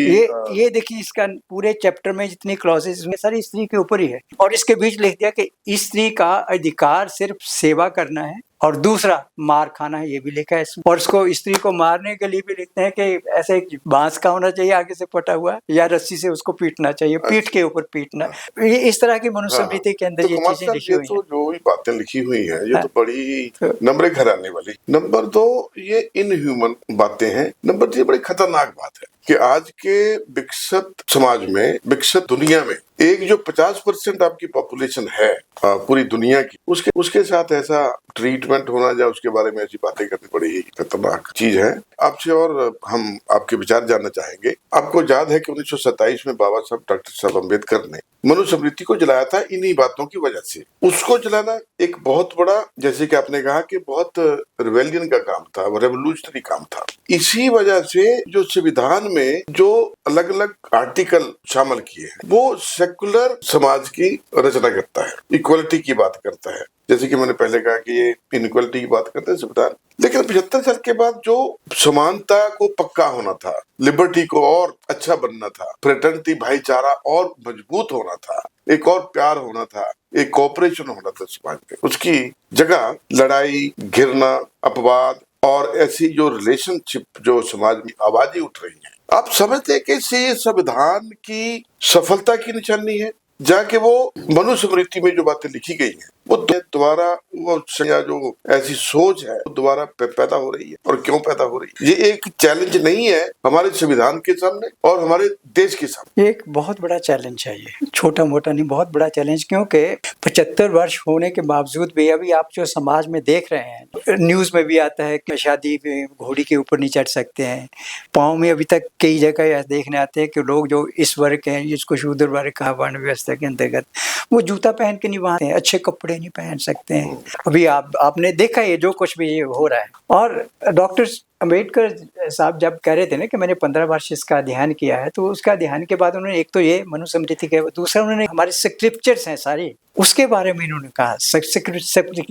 ये देखिए, इसका पूरे चैप्टर में जितनी क्लॉजेस में सारी स्त्री के ऊपर ही है। और इसके बीच लिख दिया कि स्त्री का अधिकार सिर्फ सेवा करना है और दूसरा मार खाना है, ये भी लिखा है इसमें। और इसको, स्त्री को मारने के लिए भी लिखते हैं कि ऐसे एक बांस का होना चाहिए आगे से पटा हुआ, या रस्सी से उसको पीटना चाहिए, पीठ के ऊपर पीटना। ये इस तरह की मनुस्मृति के अंदर ये चीजें लिखी हुई हैं। जो भी बातें लिखी हुई हैं, ये तो बड़ी नंबरे घराने वाली। नंबर 2, ये इनह्यूमन बातें हैं। नंबर 3, बड़ी खतरनाक बात है कि आज के विकसित समाज में, विकसित दुनिया में, एक जो 50% आपकी पॉपुलेशन है पूरी दुनिया की, उसके साथ ऐसा ट्रीटमेंट होना, या उसके बारे में ऐसी बातें करनी बड़ी ही खतरनाक चीज है। आपसे और हम आपके विचार जानना चाहेंगे। आपको याद है कि 1927 में बाबा साहब, डॉक्टर साहब अम्बेडकर ने मनुस्मृति को जलाया था इन्हीं बातों की वजह से। उसको जलाना एक बहुत बड़ा, जैसे कि आपने कहा कि बहुत रिवेलियन का काम था, रेवोल्यूशनरी काम था। इसी वजह से जो संविधान में जो अलग अलग आर्टिकल शामिल किए हैं, वो सेकुलर समाज की रचना करता है, इक्वलिटी की बात करता है। जैसे कि मैंने पहले कहा कि ये इनइक्वलिटी की बात करते हैं संविधान। लेकिन 75 साल के बाद जो समानता को पक्का होना था, लिबर्टी को और अच्छा बनना था, फ्रेटर्निटी भाईचारा और मजबूत होना था, एक और प्यार होना था, एक कोऑपरेशन होना था समाज में, उसकी जगह लड़ाई, घिरना, अपवाद और ऐसी जो रिलेशनशिप जो समाज में आवाजें उठ रही हैं, आप समझते हैं कि ये संविधान की सफलता की निशानी है? जाके वो मनुस्मृति में जो बातें लिखी गई हैं, वो दोबारा, वो जो ऐसी सोच है वो दोबारा पैदा हो रही है। और क्यों पैदा हो रही है? ये एक चैलेंज नहीं है हमारे संविधान के सामने और हमारे देश के सामने? एक बहुत बड़ा चैलेंज है, ये छोटा मोटा नहीं, बहुत बड़ा चैलेंज। क्योंकि 75 वर्ष होने के बावजूद भी अभी आप जो समाज में देख रहे हैं, न्यूज में भी आता है कि शादी में घोड़ी के ऊपर नहीं चढ़ सकते हैं। पाँव में अभी तक कई जगह देखने आते हैं कि लोग जो इस वर्ग के हैं, जिसको शूद्र वर्ग कहा वर्ण व्यवस्था के अंतर्गत, वो जूता पहन के नहीं वहां, अच्छे कपड़े नहीं पहन सकते हैं। अभी आपने देखा ये जो कुछ भी ये हो रहा है। और डॉक्टर अम्बेडकर साहब जब कह रहे थे ना कि मैंने 15 वर्ष इसका अध्ययन किया है, तो उसका अध्ययन के बाद उन्होंने एक तो ये मनुस्मृति के, दूसरा उन्होंने हमारे स्क्रिप्चर्स हैं सारे, उसके बारे में इन्होंने कहा,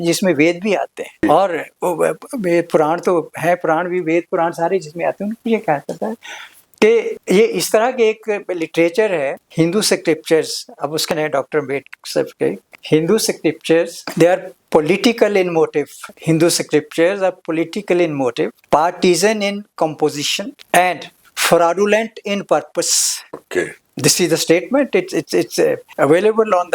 जिसमें वेद भी आते हैं और वेद पुराण तो है, पुराण भी, वेद पुराण सारे जिसमें आते हैं। उन्होंने ये कहता था कि ये इस तरह के एक लिटरेचर है, हिंदू स्क्रिप्चर्स। अब उसके नए डॉक्टर अम्बेडकर के Hindu scriptures, they are political in motive. Hindu scriptures are political in motive, partisan in composition, and fraudulent in purpose. Okay. This is the statement. It's available on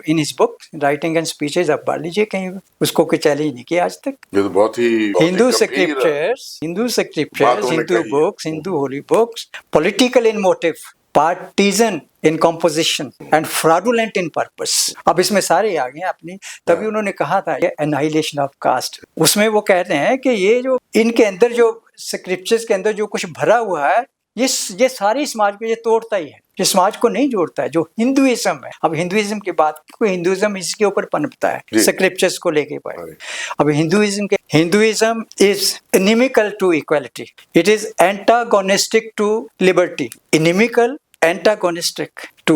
in his book, Writing and Speeches. आप पढ़ लीजिए, कहीं उसको कोई challenge नहीं किया आज तक। ये तो बहुत ही Hindu scriptures, Hindu books, Hindu holy books, political in motive, partisan in composition and fraudulent in purpose. अब इसमें सारे आ गए अपनी। तभी उन्होंने कहा था ये एनाहिलेशन ऑफ कास्ट। उसमें वो कहते हैं कि ये जो इनके अंदर जो स्क्रिप्चर्स के अंदर जो कुछ भरा हुआ है, ये सारी समाज को ये तोड़ता ही है, ये समाज को नहीं जोड़ता है। जो हिंदुइज्म है, अब हिंदुइज्म की बात, हिंदुइज्म इसके ऊपर पनपता है स्क्रिप्चर्स को लेके पढ़े। अब Hinduism is inimical to equality, it is antagonistic to liberty. Inimical, antagonistic, to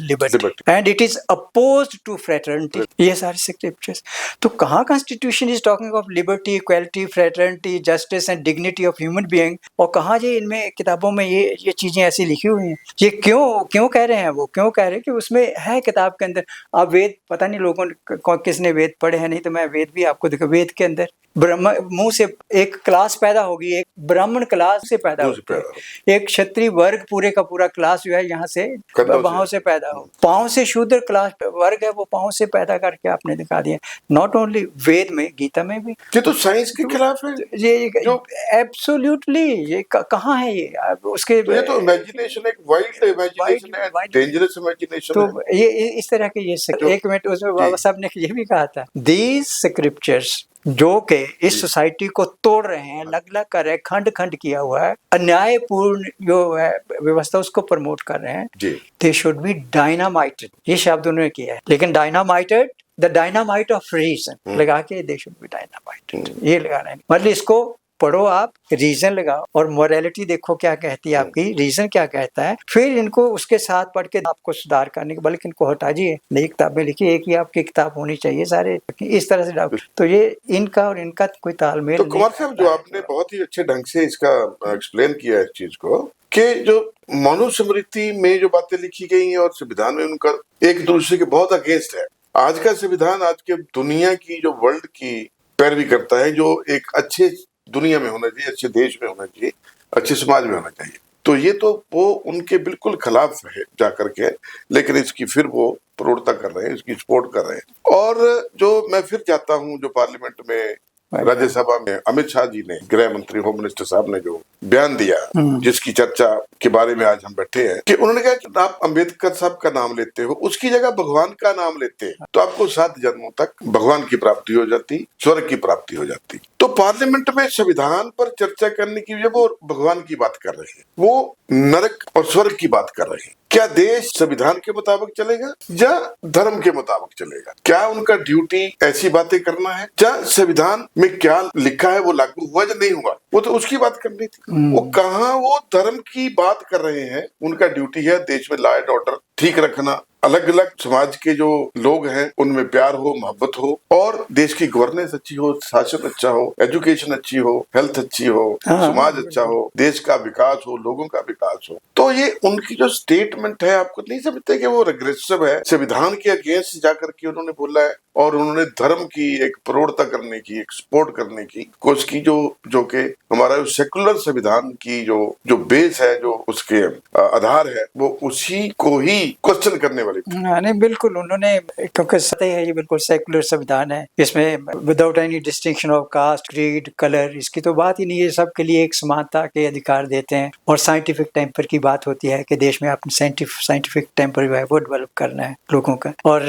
liberty and it is opposed to fraternity. ये सारे scriptures. तो कहाँ constitution is talking of liberty, equality, fraternity, justice and dignity of human being, और कहाँ ये इनमें किताबों में ये चीजें ऐसी लिखी हुई हैं? ये क्यों कह रहे हैं? वो क्यों कह रहे हैं कि उसमें है किताब के अंदर। अब वेद, पता नहीं लोगों ने किसने वेद पढ़े हैं, नहीं तो मैं वेद भी आपको देखो, वेद के अंदर ब्रह्म मुंह से एक क्लास पैदा होगी, एक ब्राह्मण क्लास से पैदा होती है, एक क्षत्रिय वर्ग पूरे का पूरा क्लास जो है यहाँ से बाहों से पैदा हो, पाँव से शूद्र क्लास वर्ग है वो पाँव से पैदा करके आपने दिखा दिया। नॉट ओनली वेद में, गीता में भी। ये तो साइंस के खिलाफ है ये एब्सोल्युटली। ये कहाँ है ये उसके? तो ये तो इमेजिनेशन, एक वाइल्ड इमेजिनेशन है, डेंजरस इमेजिनेशन। तो ये इस तरह के ये एक मिनट उसमें बाबा साहब ने ये भी कहा था, दीज स्क्रिप्चर्स जो कि इस सोसाइटी को तोड़ रहे हैं, अलग अलग कर रहे हैं, खंड खंड किया हुआ है, अन्यायपूर्ण जो है व्यवस्था उसको प्रमोट कर रहे हैं। दे शुड बी डायनामाइटेड, ये शब्द उन्होंने किया है, लेकिन डायनामाइटेड, द डायनामाइट ऑफ रीजन लगा के दे शुड बी डायनामाइटेड, ये लगा रहे हैं। मतलब इसको पढ़ो आप, रीजन लगाओ और मोरालिटी देखो क्या कहती है आपकी, रीजन क्या कहता है, फिर इनको उसके साथ पढ़ के आपको सुधार करने के, बल्कि इनको हटाइए, नई किताबें लिखिए, एक ही आपकी किताब होनी चाहिए सारे, इस तरह से डाल। तो ये इनका और इनका कोई तालमेल। तो कुमार साहब, जो आपने बहुत ही अच्छे ढंग से इसका एक्सप्लेन किया इस चीज को, कि जो मनुस्मृति में जो बातें लिखी गई हैं और संविधान में उनका एक दूसरे के बहुत अगेंस्ट है। आज का संविधान आज के दुनिया की जो वर्ल्ड की पैरवी करता है, जो एक अच्छे दुनिया में होना चाहिए, अच्छे देश में होना चाहिए, अच्छे समाज में होना चाहिए, तो ये तो वो उनके बिल्कुल खिलाफ है जाकर के, लेकिन इसकी फिर वो प्रौढ़ता कर रहे हैं, इसकी सपोर्ट कर रहे हैं। और जो मैं फिर जाता हूँ, जो पार्लियामेंट में राज्यसभा में अमित शाह जी ने, गृह मंत्री, होम मिनिस्टर साहब ने जो बयान दिया, जिसकी चर्चा के बारे में आज हम बैठे हैं, कि उन्होंने कहा कि आप अंबेडकर साहब का नाम लेते हो, उसकी जगह भगवान का नाम लेते हैं तो आपको 7 जन्मों तक भगवान की प्राप्ति हो जाती, स्वर्ग की प्राप्ति हो जाती। तो पार्लियामेंट में संविधान पर चर्चा करने की वजह वो भगवान की बात कर रहे हैं, वो नरक और स्वर्ग की बात कर रहे हैं। क्या देश संविधान के मुताबिक चलेगा या धर्म के मुताबिक चलेगा? क्या उनका ड्यूटी ऐसी बातें करना है? क्या संविधान में क्या लिखा है वो लागू हुआ या नहीं हुआ? वो तो उसकी बात करनी थी। वो कहाँ वो धर्म की बात कर रहे हैं। उनका ड्यूटी है देश में लॉ एंड ऑर्डर ठीक रखना, अलग अलग समाज के जो लोग हैं उनमें प्यार हो, मोहब्बत हो, और देश की गवर्नेंस अच्छी हो, शासन अच्छा हो, एजुकेशन अच्छी हो, हेल्थ अच्छी हो, समाज अच्छा हो, देश का विकास हो, लोगों का विकास हो। तो ये उनकी जो स्टेटमेंट है, आपको नहीं समझते कि वो रेग्रेसिव है, संविधान के अगेंस्ट जाकर के उन्होंने बोला है, और उन्होंने धर्म की एक प्रौढ़ता करने की, एक सपोर्ट करने की कोशिश की, जो कि हमारा सेकुलर संविधान की जो बेस है, जो उसके आधार है, वो उसी को ही क्वेश्चन करने वाले। नहीं, बिल्कुल उन्होंने, क्योंकि सही है, ये बिल्कुल सेकुलर संविधान है, इसमें without any distinction of caste, creed, colour, इसकी तो बात ही नहीं है, सबके लिए एक समानता के अधिकार देते हैं। और साइंटिफिक टेम्पर की बात होती है कि देश में अपने साइंटिफिक टेम्पर जो है वो डेवलप करना है लोगों का। और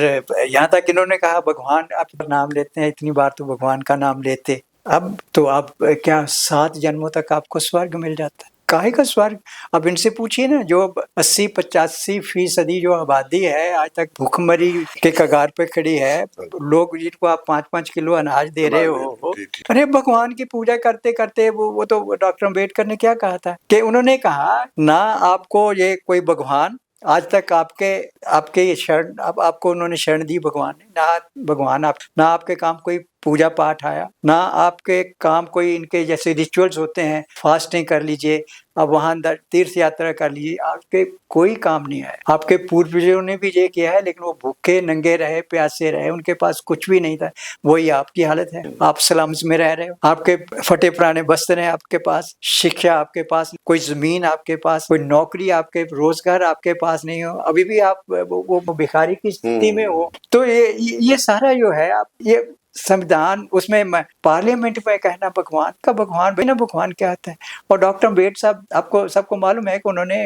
यहाँ तक इन्होंने कहा भगवान आप नाम लेते हैं, इतनी बार तो भगवान का नाम लेते, अब तो आप क्या 7 जन्मों तक आपको स्वर्ग मिल जाता है? काहे का स्वर्ग? अब इनसे पूछिए ना, जो 80-85% जो आबादी है आज तक भूखमरी के कगार पे खड़ी है, लोग जिनको आप 5-5 किलो अनाज दे रहे हो, अरे भगवान की पूजा करते करते वो तो डॉक्टर अम्बेडकर ने क्या कहा था कि उन्होंने कहा ना आपको ये कोई भगवान आज तक आपके ये शरण, अब आपको उन्होंने शरण दी भगवान ने, ना भगवान आप, ना आपके काम कोई पूजा पाठ आया, ना आपके काम कोई इनके जैसे रिचुअल्स होते हैं, फास्टिंग कर लीजिए, अब वहां तीर्थ यात्रा कर लीजिए, आपके कोई काम नहीं आया। आपके पूर्वजों ने भी ये किया है, लेकिन वो भूखे नंगे रहे, प्यासे रहे, उनके पास कुछ भी नहीं था। वही आपकी हालत है, आप स्लम्स में रह रहे हो, आपके फटे पुराने वस्त्र हैं आपके पास, शिक्षा आपके पास, कोई जमीन आपके पास, कोई नौकरी आपके, रोजगार आपके पास नहीं हो, अभी भी आप वो भिखारी की स्थिति में हो। तो ये सारा जो है, आप ये संविधान, उसमें पार्लियामेंट में कहना भगवान का, भगवान बिना भगवान क्या आता है? और डॉक्टर अम्बेडकर साहब, आपको सबको मालूम है कि उन्होंने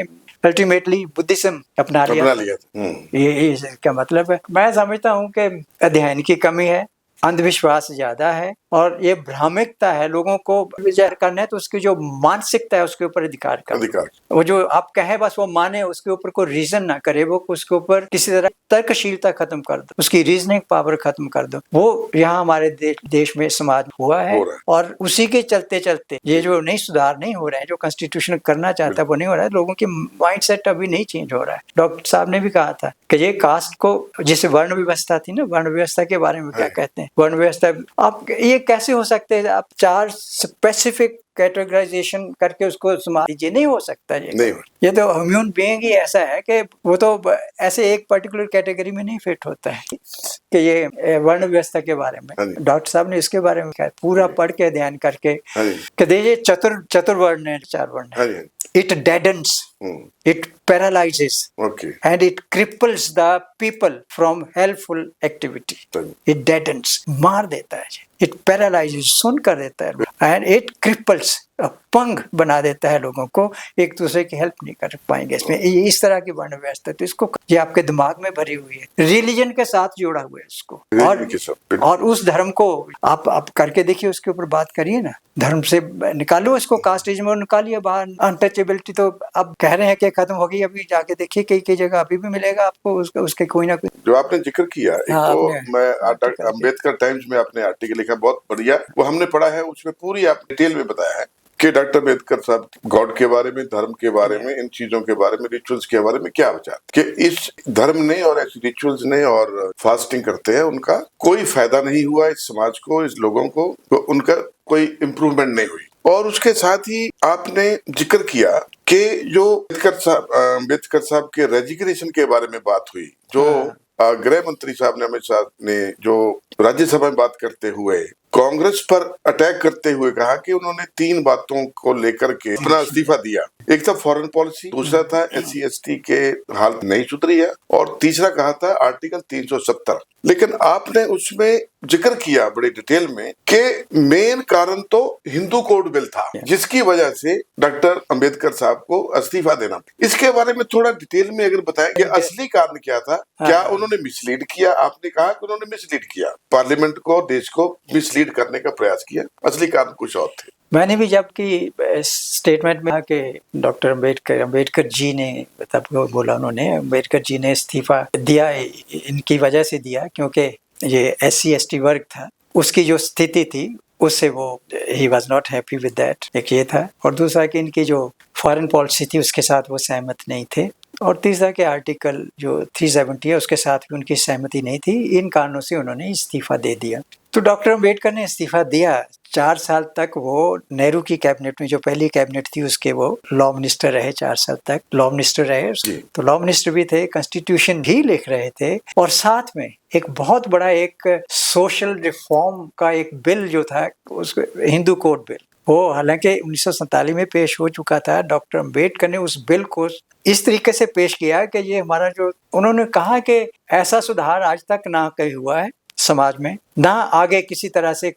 अल्टीमेटली बुद्धिज्म अपना लिया। ये क्या मतलब है? मैं समझता हूँ कि अध्ययन की कमी है, अंधविश्वास ज्यादा है, और ये भ्रामिकता है, लोगों को विचार करना है तो उसकी जो मानसिकता है उसके ऊपर अधिकार कर, वो जो आप कहे बस वो माने, उसके ऊपर कोई रीजन ना करे, वो उसके ऊपर किसी तरह तर्कशीलता खत्म कर दो, उसकी रीजनिंग पावर खत्म कर दो। वो यहाँ हमारे देश में समाज हुआ है और उसी के चलते चलते ये जो नहीं सुधार नहीं हो रहा है, जो कॉन्स्टिट्यूशन करना चाहता है वो नहीं हो रहा है। लोगों की माइंड सेट अभी नहीं चेंज हो रहा है। डॉक्टर साहब ने भी कहा था कि ये कास्ट को, जैसे वर्ण व्यवस्था थी ना, वर्ण व्यवस्था के बारे में क्या कहते हैं, वर्ण व्यवस्था आप ये कैसे हो सकते हैं, आप 4 स्पेसिफिक कैटेगराइजेशन करके उसको समाज दीजिए, नहीं हो सकता ये तो ह्यूमन बीइंग ही ऐसा है कि वो तो ऐसे एक पर्टिकुलर कैटेगरी में नहीं फिट होता है। कि ये वर्ण व्यवस्था के बारे में डॉक्टर साहब ने इसके बारे में कहा, पूरा पढ़ के ध्यान करके कि देखिए चतुर्वर्ण है, 4 वर्ण है। It deadens, it paralyzes, and it cripples the people from helpful activity. It deadens, मार देता है, it paralyzes, सुन कर देता है, and it cripples, अपंग बना देता है लोगों को, एक दूसरे की हेल्प नहीं कर पाएंगे। इसमें इस तरह की वर्ण व्यवस्था, तो इसको ये आपके दिमाग में भरी हुई है, रिलीजन के साथ जोड़ा हुआ है इसको, और उस धर्म को आप करके देखिए, उसके ऊपर बात करिए ना, धर्म से निकालो इसको, कास्टिज्म में निकालिए बाहर। अनटचेबिलिटी तो अब कह रहे हैं कि खत्म हो गई, अभी जाके देखिए कई जगह अभी भी मिलेगा आपको उसके कोई ना कोई। जो आपने जिक्र किया, मैं अम्बेडकर टाइम्स में आपने आर्टिकल लिखा, बहुत बढ़िया, वो हमने पढ़ा है, उसमें पूरी आप डिटेल में बताया है कि डॉक्टर अम्बेडकर साहब गॉड के बारे में, धर्म के बारे में, इन चीजों के बारे में, रिचुअल्स के बारे में क्या विचार, कि इस धर्म ने और ऐसे रिचुअल्स ने और फास्टिंग करते हैं, उनका कोई फायदा नहीं हुआ इस समाज को, इस लोगों को, तो उनका कोई इम्प्रूवमेंट नहीं हुई। और उसके साथ ही आपने जिक्र किया कि जो अम्बेडकर साहब के रेजिग्नेशन के बारे में बात हुई, जो गृह मंत्री साहब ने, अमित शाह ने, जो राज्यसभा में बात करते हुए कांग्रेस पर अटैक करते हुए कहा कि उन्होंने 3 बातों को लेकर के अपना इस्तीफा दिया। एक था फॉरेन पॉलिसी, दूसरा था SC/ST के हालत नहीं सुधरी है, और तीसरा कहा था आर्टिकल 370। लेकिन आपने उसमें जिक्र किया बड़े डिटेल में कि मेन कारण तो हिंदू कोड बिल था, जिसकी वजह से डॉक्टर अम्बेडकर साहब को इस्तीफा देना था। इसके बारे में थोड़ा डिटेल में अगर बताएं कि असली कारण क्या था, क्या उन्होंने मिसलीड किया? आपने कहा कि उन्होंने मिसलीड किया, पार्लियामेंट को, देश को मिसलीड करने का प्रयास किया, असली कारण कुछ और थे। मैंने भी जबकि स्टेटमेंट में कि डॉक्टर अम्बेडकर जी ने, तब बोला उन्होंने, अम्बेडकर जी ने इस्तीफा दिया इनकी वजह से दिया, क्योंकि ये SC/ST वर्ग था, उसकी जो स्थिति थी उससे वो he was not happy with that, एक ये था। और दूसरा कि इनकी जो फॉरेन पॉलिसी थी उसके साथ वो सहमत नहीं थे। और तीसरा कि आर्टिकल जो 370 है उसके साथ भी उनकी सहमति नहीं थी। इन कारणों से उन्होंने इस्तीफा दे दिया। तो डॉक्टर अम्बेडकर ने इस्तीफा दिया। 4 साल तक वो नेहरू की कैबिनेट में, जो पहली कैबिनेट थी उसके, वो लॉ मिनिस्टर रहे। 4 साल तक लॉ मिनिस्टर रहे। तो लॉ मिनिस्टर भी थे, कॉन्स्टिट्यूशन भी लिख रहे थे, और साथ में एक बहुत बड़ा एक सोशल रिफॉर्म का एक बिल जो था, उसको हिंदू कोड बिल, वो हालांकि 1947 में पेश हो चुका था। डॉक्टर अम्बेडकर ने उस बिल को इस तरीके से पेश किया कि ये हमारा जो, उन्होंने कहा कि ऐसा सुधार आज तक ना कहीं हुआ है समाज में, ना आगे किसी तरह से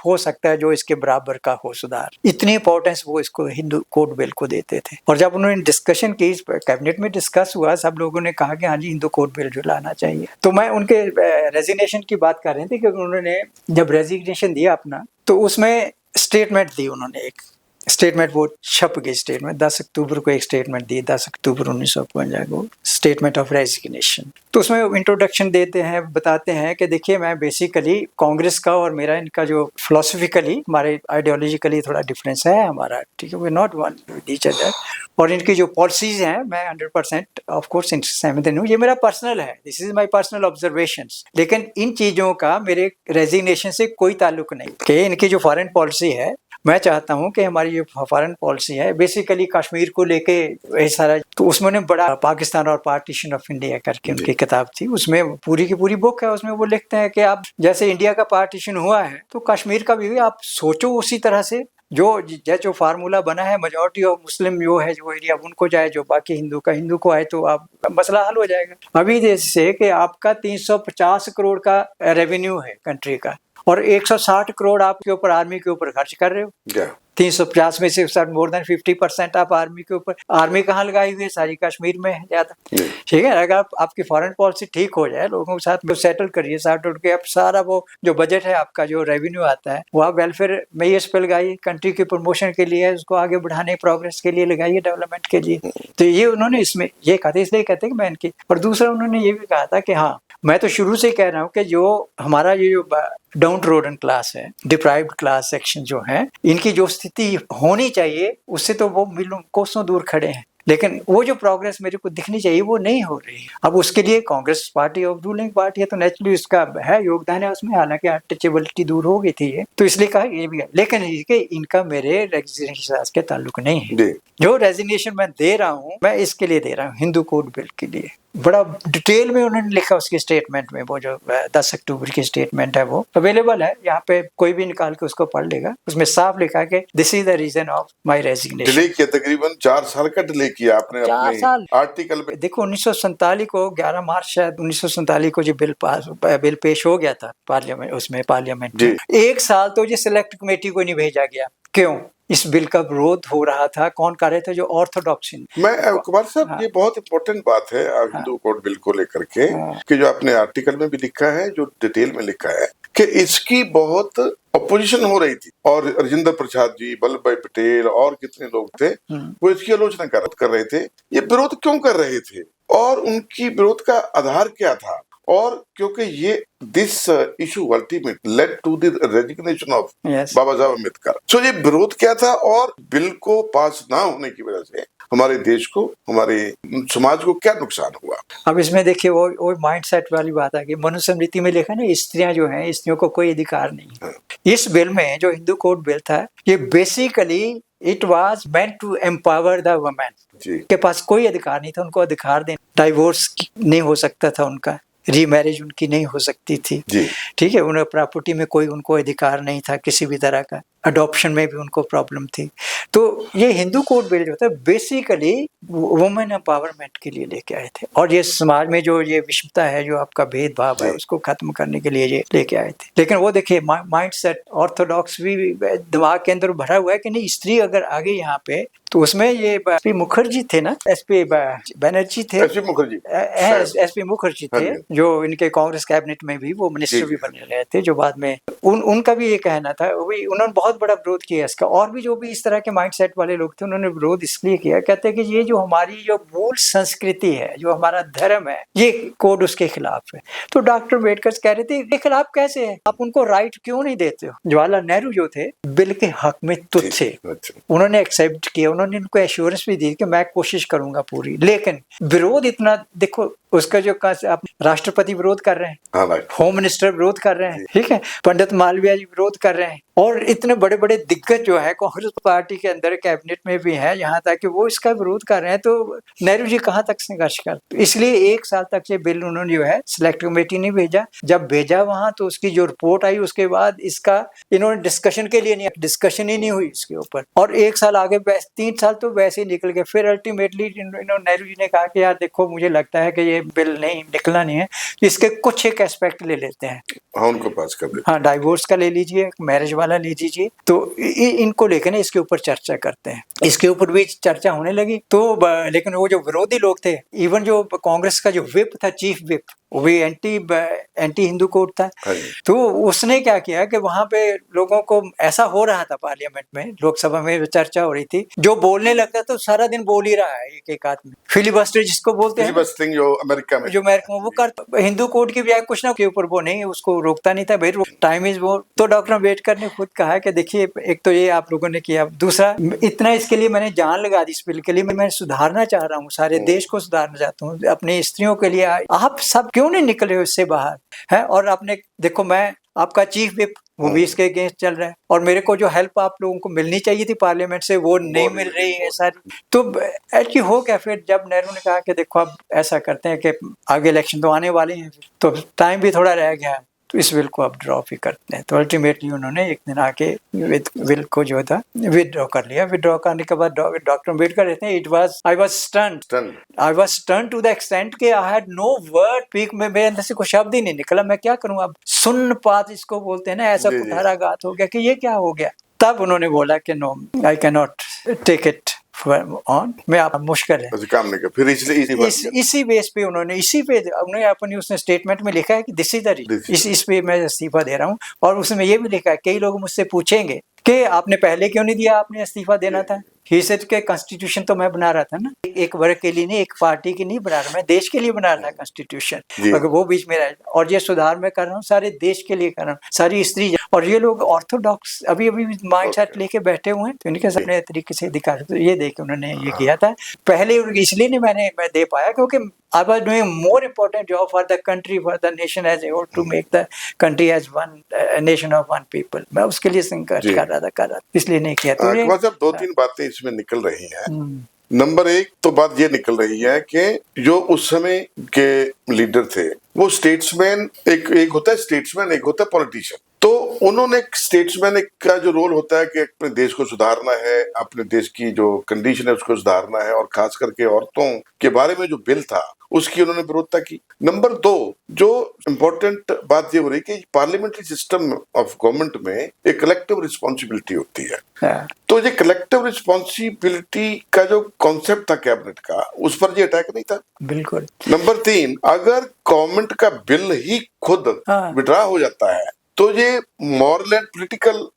हो सकता है जो इसके बराबर का हो सुधार। इतनी इंपॉर्टेंस वो इसको हिंदू कोड बिल को देते थे। और जब उन्होंने डिस्कशन की, कैबिनेट में डिस्कस हुआ, सब लोगों ने कहा कि हाँ जी हिंदू कोड बिल जो लाना चाहिए। तो मैं उनके रेजिग्नेशन की बात कर रहे थे कि उन्होंने जब रेजिग्नेशन दिया अपना, तो उसमें स्टेटमेंट दी उन्होंने, एक स्टेटमेंट वो छप गई स्टेटमेंट। 10 अक्टूबर को एक स्टेटमेंट दी, 10 अक्टूबर 1952 को, स्टेटमेंट ऑफ रेजिग्नेशन। तो उसमें इंट्रोडक्शन देते हैं, बताते हैं कि देखिए मैं बेसिकली कांग्रेस का और मेरा, इनका जो फिलोसफिकली, हमारे आइडियोलॉजिकली थोड़ा डिफरेंस है हमारा, ठीक है, we not one with each other. और इनकी जो पॉलिसीज हैं, मैं 100% ऑफ कोर्स इनसे सहमत नहीं हूँ। ये मेरा पर्सनल है, this is my personal observations. लेकिन इन चीज़ों का मेरे रेजिग्नेशन से कोई ताल्लुक नहीं। कि इनकी जो फॉरेन पॉलिसी है, मैं चाहता हूं कि हमारी जो फॉरेन पॉलिसी है बेसिकली कश्मीर को लेके ये सारा, तो उसमें बड़ा पाकिस्तान और पार्टीशन ऑफ इंडिया करके उनकी किताब थी, उसमें पूरी की पूरी बुक है। उसमें वो लिखते हैं कि आप जैसे इंडिया का पार्टीशन हुआ है तो कश्मीर का भी आप सोचो उसी तरह से, जो फार्मूला बना है, मेजॉरिटी ऑफ मुस्लिम जो है, जो एरिया उनको जाए, जो बाकी हिंदू का हिंदू को आए, तो आप मसला हल हो जाएगा। अभी जैसे कि आपका 350 करोड़ का रेवेन्यू है कंट्री का, और 160 करोड़ आपके ऊपर आर्मी के ऊपर खर्च कर रहे हो। 350 में से मोर देन 50% आप आर्मी के ऊपर, आर्मी कहाँ लगाई हुई है, सारी कश्मीर में है ज्यादा। ठीक है, अगर आपकी फॉरेन पॉलिसी ठीक हो जाए, लोगों के साथ सेटल करिए, साथ उठ के आप सारा वो जो बजट है आपका, जो रेवेन्यू आता है वो आप वेलफेयर में इस पे लगाइए, कंट्री की प्रमोशन के लिए, उसको आगे बढ़ाने, प्रोग्रेस के लिए लगाइए, डेवलपमेंट के लिए। तो ये उन्होंने इसमें ये कहा था, इसलिए कहते हैं कि मैं इनकी। और दूसरा उन्होंने ये भी कहा था कि हाँ, मैं तो शुरू से कह रहा हूँ कि जो हमारा ये जो डाउन रोडन क्लास है, डिप्राइव्ड क्लास सेक्शन जो है, इनकी जो स्थिति होनी चाहिए उससे तो वो मीलों कोसों दूर खड़े हैं, लेकिन वो जो प्रोग्रेस मेरे को दिखनी चाहिए वो नहीं हो रही है। अब उसके लिए कांग्रेस पार्टी और रूलिंग पार्टी है, तो नेचुरली उसका है योगदान है उसमें, हालांकि अनटचेबिलिटी दूर हो गई थी ये, तो इसलिए कहा ये भी है। लेकिन इनका मेरे रेजिग्नेशन के ताल्लुक नहीं है। जो रेजिग्नेशन मैं दे रहा हूँ, मैं इसके लिए दे रहा हूँ, हिंदू कोड बिल के लिए। बड़ा डिटेल में उन्होंने लिखा उसकी स्टेटमेंट में, वो जो 10 अक्टूबर की स्टेटमेंट है वो अवेलेबल है, यहाँ पे कोई भी निकाल के उसको पढ़ लेगा। उसमें साफ लिखा कि this is the reason of my resignation. Delay किया, तकरीबन 4 साल का डिले किया आपने 4 साल आर्टिकल में। देखो 1947 को 11 मार्च शायद 1947 को जो बिल पेश हो गया था पार्लियामेंट में, 1 साल तो ये सिलेक्ट कमेटी को नहीं भेजा गया। क्यों? इस बिल का विरोध हो रहा था। कौन कर रहे थे? जो ऑर्थोडॉक्स। कुमार साहब, ये बहुत इंपॉर्टेंट बात है हिंदू कोड बिल को लेकर के, कि जो आपने आर्टिकल में भी लिखा है, जो डिटेल में लिखा है कि इसकी बहुत अपोजिशन हो रही थी, और राजेंद्र प्रसाद जी, वल्लभ भाई पटेल और कितने लोग थे वो इसकी आलोचना कर रहे थे। ये विरोध क्यों कर रहे थे और उनकी विरोध का आधार क्या था? और क्योंकि ये this issue ultimate led to the resignation of Baba Saheb Ambedkar. सो ये विरोध क्या था, और बिल को पास ना होने की वजह से हमारे देश को, हमारे समाज को क्या नुकसान हुआ? अब इसमें देखिए वो माइंडसेट वाली बात आ गई। मनुस्मृति में लिखा ना, स्त्रियां जो हैं, स्त्रियों को कोई अधिकार नहीं है। इस बिल में जो हिंदू कोड बिल था, ये basically it was meant to empower the women. के पास कोई अधिकार नहीं था, उनको अधिकार देना, डाइवोर्स नहीं हो सकता था उनका, रीमैरिज उनकी नहीं हो सकती थी। ठीक है, उन्हें प्रॉपर्टी में कोई उनको अधिकार नहीं था किसी भी तरह का, अडॉप्शन में भी उनको प्रॉब्लम थी। तो ये हिंदू कोड बिल जो था बेसिकली वुमेन एम्पावरमेंट के लिए लेके आए थे, और ये समाज में जो ये विषमता है, जो आपका भेदभाव है, उसको खत्म करने के लिए ये लेके आए थे। लेकिन वो देखिए माइंडसेट ऑर्थोडॉक्स भी दिमाग के अंदर भरा हुआ है कि नहीं, स्त्री अगर आ गई यहाँ पे, तो उसमें ये एसपी मुखर्जी थे ना, एसपी बनर्जी थे, एसपी मुखर्जी थे, जो इनके कांग्रेस कैबिनेट में भी वो मिनिस्टर भी बने रहे थे, जो बाद में उनका भी ये कहना था। उन्होंने बहुत बड़ा विरोध किया इसका, और भी जो भी इस तरह के माइंडसेट वाले लोग थे, उन्होंने विरोध इसलिए किया, कहते हैं कि ये जो हमारी जो मूल संस्कृति है, जो हमारा धर्म है, ये कोड उसके खिलाफ है। तो डॉक्टर अम्बेडकर कह रहे थे ये खिलाफ कैसे है, आप उनको राइट क्यों नहीं देते हो? जवाहरलाल नेहरू जो थे, बिल के हक में तुच्छ थे, उन्होंने एक्सेप्ट किया, उन्होंने इनको एश्योरेंस भी दी कि मैं कोशिश करूंगा पूरी। लेकिन विरोध इतना, देखो उसका जो आप राष्ट्रपति विरोध कर रहे हैं, होम मिनिस्टर विरोध कर रहे हैं, ठीक है, पंडित मालवीय जी विरोध कर रहे हैं, और इतने बड़े बड़े दिग्गज जो है कांग्रेस पार्टी के अंदर कैबिनेट में भी है, यहाँ तक कि वो इसका विरोध कर रहे हैं। तो नेहरू जी कहाँ तक संघर्ष कर, इसलिए 1 साल तक ये बिल उन्होंने जो है सिलेक्ट कमेटी नहीं भेजा। जब भेजा वहां, तो उसकी जो रिपोर्ट आई, उसके बाद इसका इन्होंने डिस्कशन के लिए नहीं, डिस्कशन ही नहीं हुई इसके ऊपर, और 1 साल आगे 3 साल तो वैसे ही निकल गए। फिर अल्टीमेटली नेहरू जी ने कहा कि यार देखो, मुझे लगता है कि ये बिल नहीं निकलना नहीं है, इसके कुछ एक एस्पेक्ट ले लेते हैं, उनको पास कर देते, हाँ, डाइवोर्स का ले लीजिए, मैरिज वाला ले लीजिए, तो इनको लेकर ना इसके ऊपर चर्चा करते हैं। इसके ऊपर भी चर्चा होने लगी। तो लेकिन वो जो विरोधी लोग थे, इवन जो कांग्रेस का जो विप था, चीफ विप, वो भी एंटी हिंदू कोड था। तो उसने क्या किया कि वहां पे लोगों को ऐसा हो रहा था, पार्लियामेंट में, लोकसभा में चर्चा हो रही थी, जो बोलने लगता तो सारा दिन बोल ही रहा है एक आदमी, फिलिबस्टर जिसको बोलते हैं, जो अमेरिका में वो करता, हिंदू कोड की बजाय कुछ ना के ऊपर वो नहीं, उसको रोकता नहीं था, भाई टाइम इज वो। तो डॉक्टर अम्बेडकर ने खुद कहा कि देखिए, एक तो ये आप लोगों ने किया, दूसरा इतना इसके लिए मैंने जान लगा दी, इस बिल के लिए मैं सुधारना चाह रहा हूँ, सारे देश को सुधारना चाहता हूँ, अपनी स्त्रियों के लिए आप सब क्यों नहीं निकले हो इससे बाहर है? और आपने देखो, मैं आपका चीफ विप, वो भी इसके अगेंस्ट चल रहा है, और मेरे को जो हेल्प आप लोगों को मिलनी चाहिए थी पार्लियामेंट से, वो नहीं मिल रही है सारी। तो एक्चुअली हो क्या, फिर जब नेहरू ने कहा कि देखो अब ऐसा करते हैं कि आगे इलेक्शन तो आने वाले हैं, तो टाइम भी थोड़ा रह गया, तो इस बिल को अब ड्रॉप ही करते हैं। तो अल्टीमेटली उन्होंने एक दिन आके बिल को जो था विदड्रॉ कर लिया। विदड्रॉ करने के बाद डॉक्टर अम्बेडकर कहते हैं I was stunned to the extent कि I had no word speak, मेरे अंदर से कोई शब्द ही नहीं निकला, मैं क्या करूं अब, सुन्न पात इसको बोलते हैं ना, ऐसा कुठाराघात हो गया कि ये क्या हो गया। तब उन्होंने बोला कि no, I can not take it on, मैं आप मुश्किल है। काम नहीं कर, फिर इसलिए इसी बेस पे उन्होंने अपनी उसने स्टेटमेंट में लिखा है कि दिस इज द रीजन, इस पे मैं इस्तीफा दे रहा हूँ। और उसमें ये भी लिखा है, कई लोग मुझसे पूछेंगे कि आपने पहले क्यों नहीं दिया, आपने इस्तीफा देना था। ही सेड के कॉन्स्टिट्यूशन तो मैं बना रहा था ना, एक वर्ग के लिए नहीं, एक पार्टी की नहीं बना रहा, मैं देश के लिए बना रहा था कॉन्स्टिट्यूशन। अगर वो बीच में रहे, और ये सुधार मैं कर रहा हूँ सारे देश के लिए कर रहा हूँ, सारी स्त्री। और ये लोग ऑर्थोडॉक्स अभी माइंड सेट लेके बैठे हुए हैं, तो इनके अपने तरीके से दिखा, तो ये देख उन्होंने ये किया था। पहले इसलिए नहीं मैं दे पाया क्योंकि I was doing more important job for the country, for the nation as a whole, to make the country as one, a nation of one people. मैं उसके लिए संघर्ष कर रहा था, इसलिए नहीं किया। तो मतलब 2-3 बातें इसमें निकल रही हैं। नंबर 1 तो बात ये निकल रही है कि जो उस समय के लीडर थे वो स्टेट्समैन, एक होता है स्टेट्समैन, एक होता है पॉलिटिशियन। तो उन्होंने स्टेट्समैन का जो रोल होता है कि अपने देश को सुधारना है, अपने देश की जो कंडीशन है उसको सुधारना है, और खास करके औरतों के बारे में जो बिल था उसकी उन्होंने विरोधता की। नंबर 2 जो इम्पोर्टेंट बात ये हो रही कि पार्लियामेंट्री सिस्टम ऑफ गवर्नमेंट में एक कलेक्टिव रिस्पॉन्सिबिलिटी होती है। तो ये कलेक्टिव रिस्पॉन्सिबिलिटी का जो कॉन्सेप्ट था कैबिनेट का, उस पर ये अटैक नहीं था। बिल्कुल। नंबर 3 अगर गवर्नमेंट का बिल ही खुद विड्रॉ हो जाता है तो ये मॉरल एंड पॉलिटिकल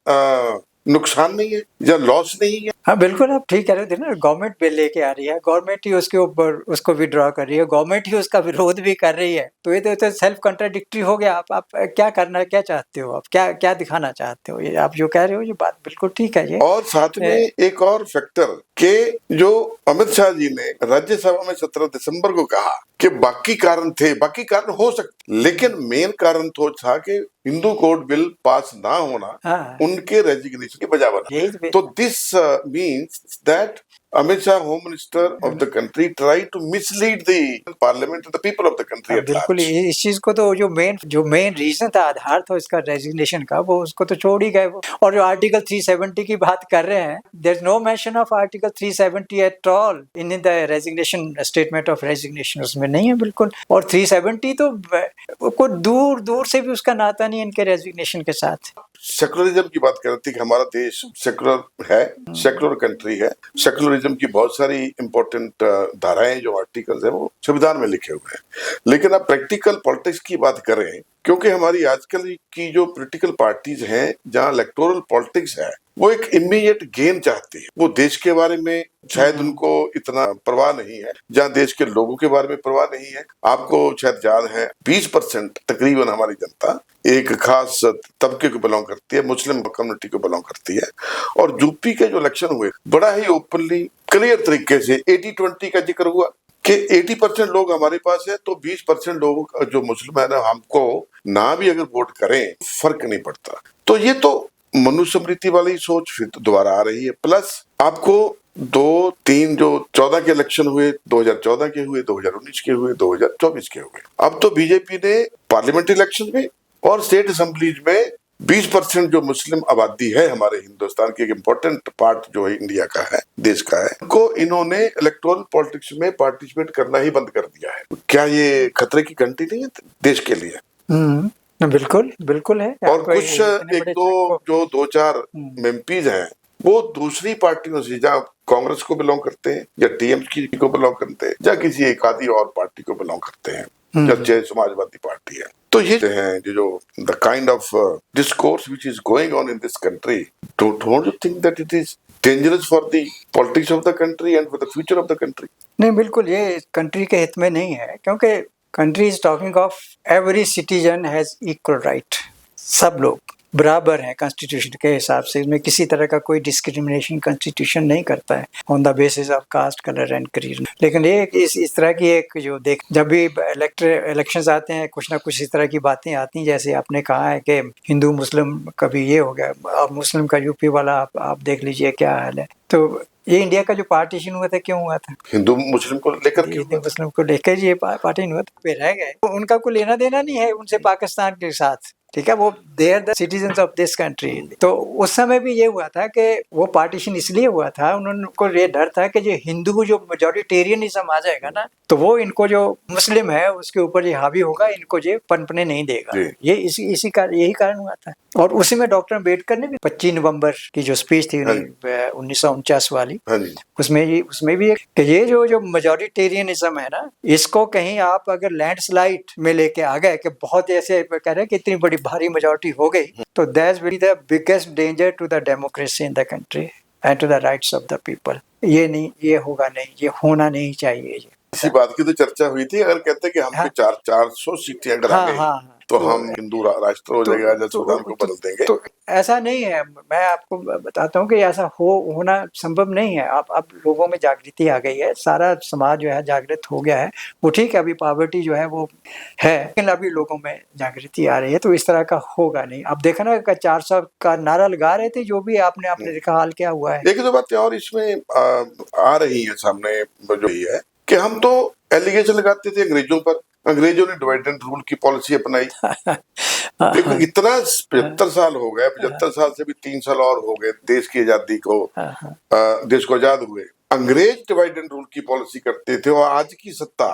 नुकसान नहीं है या लॉस नहीं है। हाँ बिल्कुल, आप ठीक कह रहे थे ना, गवर्नमेंट बिल लेके आ रही है, गवर्नमेंट ही उसके ऊपर उसको विड्रॉ कर रही है, गवर्नमेंट ही उसका विरोध भी कर रही है, तो ये तो सेल्फ कॉन्ट्राडिक्टरी हो गया। आप क्या करना, क्या चाहते हो, आप क्या दिखाना चाहते हो, ये आप जो कह रहे हो ये बात बिल्कुल ठीक है। ये और साथ में एक और फैक्टर के जो अमित शाह जी ने राज्यसभा में 17 दिसंबर को कहा कि बाकी कारण हो सकते, लेकिन मेन कारण तो था कि हिंदू कोड बिल पास ना होना उनके रेजिग्नेशन की वजह बना। तो this means that Amit Shah, Home Minister of the country, tried to mislead the parliament and the people of the country at large. बिल्कुल, इस चीज को तो जो मेन रीजन था, आधार था इसका रेजिग्नेशन का, वो उसको तो छोड़ ही गए वो। और जो आर्टिकल 370 की बात कर रहे हैं, there is no mention of article 370 at all in the resignation, statement of resignation उसमें नहीं है बिल्कुल। और 370 तो कोई दूर से भी उसका नाता नहीं इनके रेजिग्नेशन के साथ। सेकुलरिज्म की बात कर रहे थे कि हमारा देश सेकुलर है, सेकुलर कंट्री है। सेकुलरिज्म की बहुत सारी इंपॉर्टेंट धाराएं जो आर्टिकल्स है वो संविधान में लिखे हुए हैं। लेकिन आप प्रैक्टिकल पॉलिटिक्स की बात करें, क्योंकि हमारी आजकल की जो पॉलिटिकल पार्टीज हैं जहां इलेक्टोरल पॉलिटिक्स है, वो एक इमीडिएट गेन चाहती है। वो देश के बारे में शायद उनको इतना परवाह नहीं है, जहां देश के लोगों के बारे में परवाह नहीं है। आपको शायद याद है 20% तकरीबन हमारी जनता एक खास तबके को बिलोंग करती है, मुस्लिम कम्युनिटी को बिलोंग करती है। और यूपी के जो इलेक्शन हुए बड़ा ही ओपनली क्लियर तरीके से 80-20 का जिक्र हुआ कि 80% लोग हमारे पास है, तो 20% लोग जो मुस्लिम है ना, हमको ना भी अगर वोट करें फर्क नहीं पड़ता। तो ये तो मनुस्मृति वाली सोच फिर तो दोबारा आ रही है। प्लस आपको 2-3 जो 14 के इलेक्शन हुए, 2014 के हुए, 2019 के हुए, 2024 के हुए। अब तो बीजेपी ने पार्लियामेंट्री इलेक्शन में और स्टेट असेंबलीज में 20% जो मुस्लिम आबादी है हमारे हिंदुस्तान की, एक इम्पोर्टेंट पार्ट जो है इंडिया का है, देश का है, को इन्होंने इलेक्टोरल पॉलिटिक्स में पार्टिसिपेट करना ही बंद कर दिया है। क्या ये खतरे की घंटी नहीं है देश के लिए? बिल्कुल है। और कुछ एक दो जो 2-4 एमपीज हैं वो दूसरी पार्टियों से, जहाँ कांग्रेस को बिलोंग करते हैं या टीएमसी को बिलोंग करते हैं या किसी एक आदि और पार्टी को बिलोंग करते हैं, जैसे समाजवादी पार्टी है। तो ये हैं जो the kind of discourse which is going on in this country, don't you think that it is dangerous for the politics of the country and for the future of the country? नहीं, बिल्कुल ये country के हित में नहीं है, क्योंकि country is talking of every citizen has equal right. सब लोग बराबर हैं कॉन्स्टिट्यूशन के हिसाब से, इसमें किसी तरह का कोई डिस्क्रिमिनेशन कॉन्स्टिट्यूशन नहीं करता है on the basis of caste, colour and creed. लेकिन ये इस तरह की एक जो जब भी इलेक्शंस आते हैं, कुछ ना कुछ इस तरह की बातें आती हैं, जैसे आपने कहा है कि हिंदू मुस्लिम कभी ये हो गया, और मुस्लिम का यूपी वाला आप देख लीजिए क्या हाल है। तो ये इंडिया का जो पार्टीशन हुआ था, क्यों हुआ था? हिंदू मुस्लिम को लेकर, हिंदू मुस्लिम को लेकर ये पार्टीशन हुआ था, रह गए। उनका कोई लेना देना नहीं है उनसे पाकिस्तान के साथ, ठीक है, वो they are the citizens of this country. तो उस समय भी ये हुआ था कि वो पार्टीशन इसलिए हुआ था, उनको ये डर था कि जो हिंदू जो मेजॉरिटेरियनिज्म आ जाएगा ना, तो वो इनको जो मुस्लिम है उसके ऊपर ये हावी होगा, इनको ये पनपने नहीं देगा। ये यही कारण हुआ था। और उसी में डॉक्टर अम्बेडकर ने भी 25 नवंबर की जो स्पीच थी 1949 वाली, उसमें भी कि ये जो मेजॉरिटेरियनिज्म है ना, इसको कहीं आप अगर लैंडस्लाइड में लेके आ गए कि बहुत ऐसे कह रहे हैं कि इतनी बड़ी भारी मेजॉरिटी हो गई, तो that's will be the biggest danger to the democracy in the country and to the rights of the people. ये नहीं, ये होगा नहीं, ये होना नहीं चाहिए। इसी बात की तो चर्चा हुई थी, अगर कहते कि हम 400 सीटें अगर आ गई तो हम हिंदू राष्ट्र हो जाएगा, जल संविधान को बदल देंगे। तो ऐसा नहीं है, मैं आपको बताता हूँ कि ऐसा होना संभव नहीं है। अब लोगों में जागृति आ गई है, सारा समाज जो है जागृत हो गया है। वो ठीक है, अभी पॉवर्टी जो है वो है, लेकिन अभी लोगों में जागृति आ रही है, तो इस तरह का होगा नहीं। अब देखा ना 400 का नारा लगा रहे थे, जो भी आपने देखा हाल क्या हुआ है। एक दो बातें और इसमें आ रही है सामने, जो है कि हम तो एलिगेशन लगाते थे अंग्रेजों पर, अंग्रेजों ने डिवाइड एंड रूल की पॉलिसी अपनाई। देखो इतना 75 साल हो गए, 75 साल से भी 3 साल और हो गए देश की आजादी को, देश को आजाद हुए। अंग्रेज डिवाइड एंड रूल की पॉलिसी करते थे, और आज की सत्ता,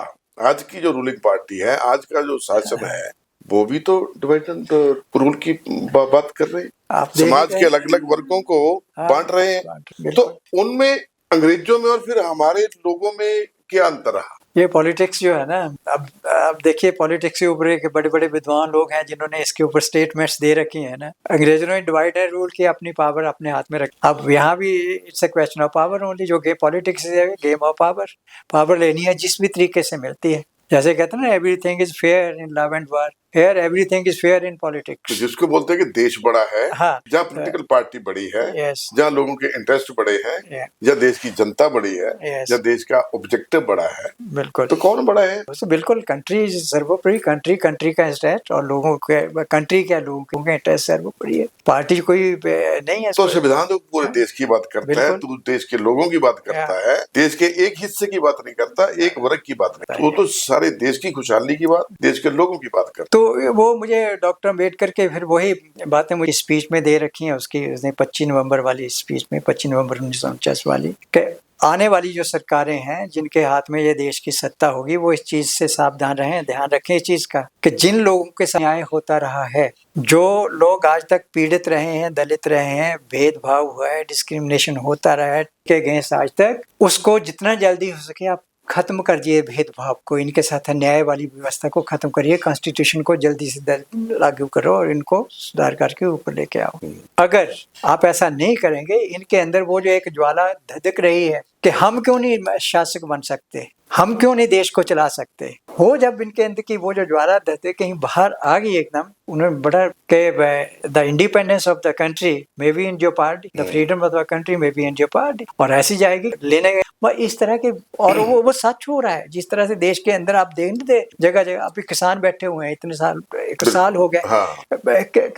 आज की जो रूलिंग पार्टी है, आज का जो शासन है, वो भी तो डिवाइड एंड रूल की बात कर रहे हैं। समाज के अलग अलग वर्गों को बांट रहे हैं। तो उनमें अंग्रेजों में और फिर हमारे लोगों में क्या अंतर रहा? ये पॉलिटिक्स जो है ना, अब देखिए पॉलिटिक्स के ऊपर एक बड़े बड़े विद्वान लोग हैं जिन्होंने इसके ऊपर स्टेटमेंट्स दे रखी है ना। अंग्रेजों ने डिवाइड एंड रूल की अपनी पावर अपने हाथ में रखी। अब यहाँ भी it's a question of power only. जो पॉलिटिक्स है गेम ऑफ पावर, पावर लेनी है जिस भी तरीके से मिलती है। जैसे कहते हैं ना, everything is fair in love and war, here everything is fair in politics. जिसको बोलते हैं कि देश बड़ा है, जहाँ पॉलिटिकल पार्टी बड़ी है, जहाँ लोगों के इंटरेस्ट बड़े हैं, या देश की जनता बड़ी है, या देश का ऑब्जेक्टिव बड़ा है, बिल्कुल, तो कौन बड़ा है? तो बिल्कुल कंट्री सर्वोपरि, कंट्री का इंटरेस्ट, और लोगों के कंट्री क्या लोगों के इंटरेस्ट सर्वोपरि है। पार्टी कोई नहीं है। तो संविधान तो पूरे देश की बात करता है, तो देश के लोगों की बात करता है, देश के एक हिस्से की बात नहीं करता, एक वर्ग की बात करता है। वो तो सारे देश की खुशहाली की बात, देश के लोगों की बात करता है। तो वो मुझे डॉक्टर अम्बेडकर के फिर वही बातें मुझे स्पीच में दे रखी हैं, उसने 25 नवंबर वाली स्पीच में, 25 नवंबर 1949 वाली, कि आने वाली जो सरकारें हैं जिनके हाथ में ये देश की सत्ता होगी, वो इस चीज से सावधान रहें, ध्यान रखें इस चीज का कि जिन लोगों के साथ न्याय होता रहा है, जो लोग आज तक पीड़ित रहे हैं, दलित रहे हैं, भेदभाव हुआ है, डिस्क्रिमिनेशन होता रहा है के अगेंस्ट आज तक, उसको जितना जल्दी हो सके आप खत्म कर दिए भेदभाव को, इनके साथ न्याय वाली व्यवस्था को खत्म करिए, कॉन्स्टिट्यूशन को जल्दी से लागू करो और इनको सुधार करके ऊपर लेके आओ। अगर आप ऐसा नहीं करेंगे, इनके अंदर वो जो एक ज्वाला धधक रही है कि हम क्यों नहीं शासक बन सकते, हम क्यों नहीं देश को चला सकते, हो जब इनके अंदर की वो जो ज्वाला धधक कहीं बाहर आ गई एकदम, उन्हें बड़ा के the independence of the country may be in your party, the freedom of the country may be in your party, और ऐसी जाएगी लेने इस तरह के। और वो सच हो रहा है, जिस तरह से देश के अंदर आप देखते जगह जगह अभी किसान बैठे हुए हैं, इतने साल, 1 साल हो गए।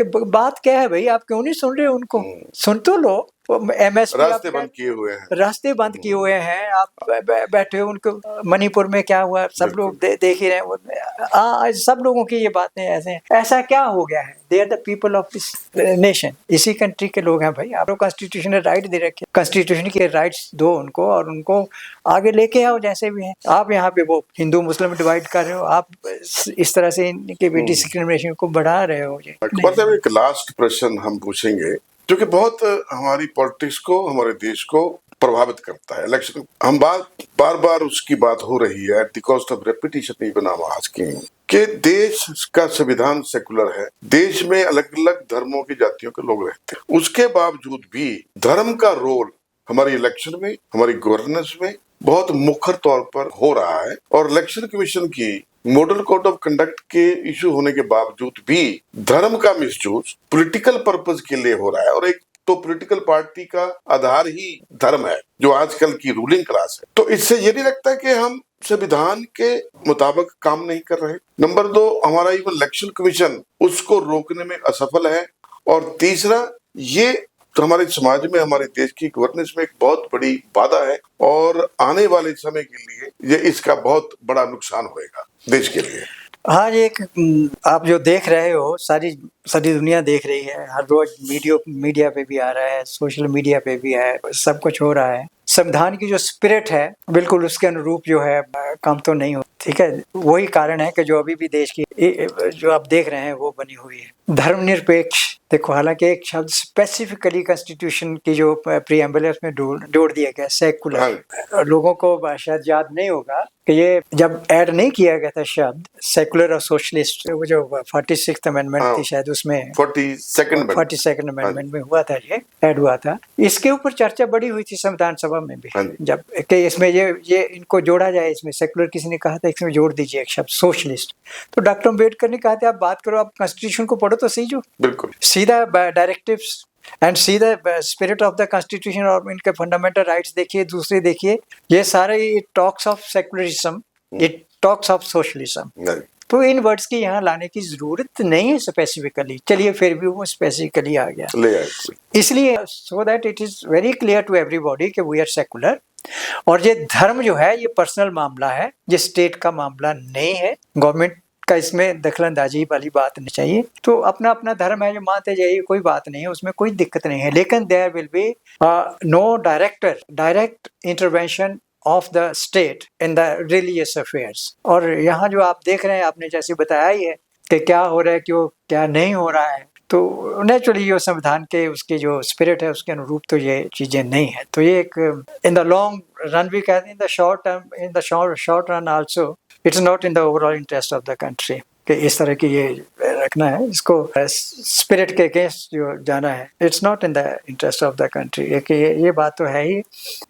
बात क्या है भाई, आप क्यों नहीं सुन रहे उनको? सुन तो लो। MSP रास्ते बंद किए हुए हैं, रास्ते बंद किए हुए हैं, आप बैठे हो। उनको मणिपुर में क्या हुआ सब लोग देख ही रहे हैं। सब लोगों की ये बातें ऐसे हैं। ऐसा क्या हो गया है? They are the people of this nation, इसी कंट्री के लोग हैं भाई। आपको कॉन्स्टिट्यूशन ने राइट दे रखे, कॉन्स्टिट्यूशन के राइट्स दो उनको, और उनको आगे लेके आओ जैसे भी हैं। आप यहाँ पे वो हिंदू मुस्लिम डिवाइड कर रहे हो, आप इस तरह से इनके भी डिस्क्रिमिनेशन को बढ़ा रहे हो। मतलब एक लास्ट प्रश्न हम पूछेंगे जो कि बहुत हमारी पॉलिटिक्स को, हमारे देश को प्रभावित करता है। इलेक्शन, हम बार बार उसकी बात हो रही है, at the cost of repetition ही बना आज के देश का संविधान सेकुलर है, देश में अलग अलग धर्मों की जातियों के लोग रहते हैं, उसके बावजूद भी धर्म का रोल हमारी इलेक्शन में, हमारी गवर्नेंस में बहुत मुखर तौर पर हो रहा है। और इलेक्शन कमीशन की मॉडल कोड ऑफ कंडक्ट के इशू होने के बावजूद भी धर्म का मिसयूज पॉलिटिकल पर्पस के लिए हो रहा है। और एक तो पॉलिटिकल पार्टी का आधार ही धर्म है, जो आजकल की रूलिंग क्लास है। तो इससे ये नहीं लगता कि हम संविधान के मुताबिक काम नहीं कर रहे। नंबर 2, हमारा इवन इलेक्शन कमीशन उसको रोकने में असफल है। और तीसरा, ये तो हमारे समाज में, हमारे देश की गवर्नेंस में एक बहुत बड़ी बाधा है, और आने वाले समय के लिए ये इसका बहुत बड़ा नुकसान होएगा देश के लिए। हाँ, ये एक आप जो देख रहे हो, सारी दुनिया देख रही है, हर रोज मीडिया पे भी आ रहा है, सोशल मीडिया पे भी है, सब कुछ हो रहा है। संविधान की जो स्पिरिट है बिल्कुल उसके अनुरूप जो है काम तो नहीं हो। ठीक है, वही कारण है कि जो अभी भी देश की जो आप देख रहे हैं वो बनी हुई है धर्मनिरपेक्ष। देखो, हालांकि एक शब्द स्पेसिफिकली कॉन्स्टिट्यूशन की जो प्रीएम्बल है उसमें जोड़ दिया गया सेकुलर। लोगों को शायद याद नहीं होगा कि ये जब ऐड नहीं किया गया था शब्द सेकुलर और सोशलिस्ट, वो जो 46th अमेंडमेंट थी शायद उसमें 42nd अमेंडमेंट में हुआ था, ये ऐड हुआ था। इसके ऊपर चर्चा बड़ी हुई थी संविधान सभा में भी, जब कि इसमें ये इनको जोड़ा जाए, इसमें सेकुलर किसी ने कहा था इसमें जोड़ दीजिए एक शब्द सोशलिस्ट। तो डॉक्टर अम्बेडकर ने कहा था आप बात करो, आप कॉन्स्टिट्यूशन को पढ़ो तो सही, जो बिल्कुल सीधा directives and see the spirit of the constitution और इनके फंडामेंटल राइट्स देखिए, दूसरे देखिए, ये सारे talks of secularism, it talks of socialism. तो इन वर्ड्स की यहाँ लाने की जरूरत नहीं है स्पेसिफिकली, चलिए फिर भी वो स्पेसिफिकली आ गया, इसलिए so that it is very clear to everybody कि वी आर सेकुलर। और ये धर्म जो है ये पर्सनल मामला है, ये स्टेट का मामला नहीं है, गवर्नमेंट का इसमें दखलंदाजी वाली बात नहीं चाहिए। तो अपना अपना धर्म है जो मानते जाइए, कोई बात नहीं है, उसमें कोई दिक्कत नहीं है, लेकिन there will be no direct intervention of the state in the religious affairs. और यहाँ जो आप देख रहे हैं, आपने जैसे बताया ही है कि क्या हो रहा है, क्यों क्या नहीं हो रहा है, तो नेचुरली जो संविधान के उसकी जो स्पिरिट है उसके अनुरूप तो ये चीजें नहीं है। तो ये एक इन द लॉन्ग रन भी कहते हैं, in the short term, in the short run also it's not in the overall interest of the country कि इस तरह की ये रखना है, इसको स्पिरिट के अगेंस्ट जो जाना है, it's not in the interest of the country. एक ये बात तो है ही।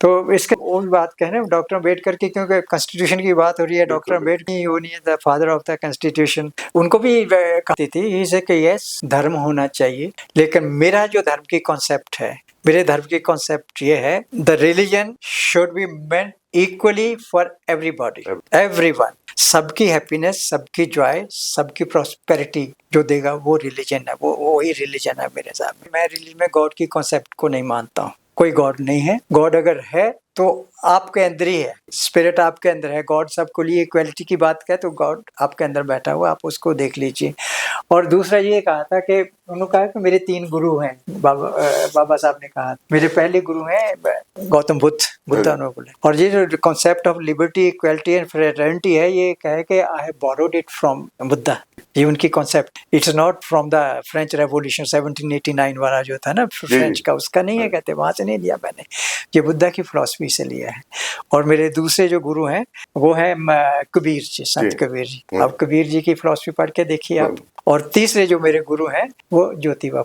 तो इसके वो भी बात कह रहे हैं डॉक्टर अम्बेडकर की, क्योंकि कॉन्स्टिट्यूशन की बात हो रही है, डॉक्टर अम्बेडकर ही होनी है the father of the constitution, उनको भी कहती थी इसे कि यस धर्म होना चाहिए, लेकिन मेरा जो धर्म की कॉन्सेप्ट है, मेरे धर्म की कॉन्सेप्ट ये है, the religion should be meant equally for everybody, everyone, सबकी हैप्पीनेस, सबकी जॉय, सबकी प्रॉस्पेरिटी जो देगा वो रिलीजन है, वो ही रिलीजन है मेरे हिसाब में। मैं रिलीजन में गॉड की कॉन्सेप्ट को नहीं मानता हूँ, कोई गॉड नहीं है। गॉड अगर है तो आपके अंदर ही है, स्पिरिट आपके अंदर है। गॉड सबको लिए इक्वलिटी की बात कहे तो गॉड आपके अंदर बैठा हुआ, आप उसको देख लीजिए। और दूसरा ये कहा था कि उन्होंने कहा कि मेरे 3 गुरु हैं, बाबा साहब ने कहा मेरे पहले गुरु हैं गौतम बुद्धा ने बोले। और ये जो concept of liberty, equality and fraternity है, ये कहे कि I have borrowed it from Buddha, ये उनकी concept, it's not from the French revolution 1789 वाला जो था ना फ्रेंच का, उसका नहीं है, कहते वहां से नहीं लिया मैंने, ये बुद्धा की फिलॉसफी से लिया है। और मेरे दूसरे जो गुरु हैं वो है कबीर जी, संत कबीर जी। अब कबीर जी की फिलॉसफी पढ़ के देखिए आप। और तीसरे जो मेरे गुरु हैं वो ज्योतिबा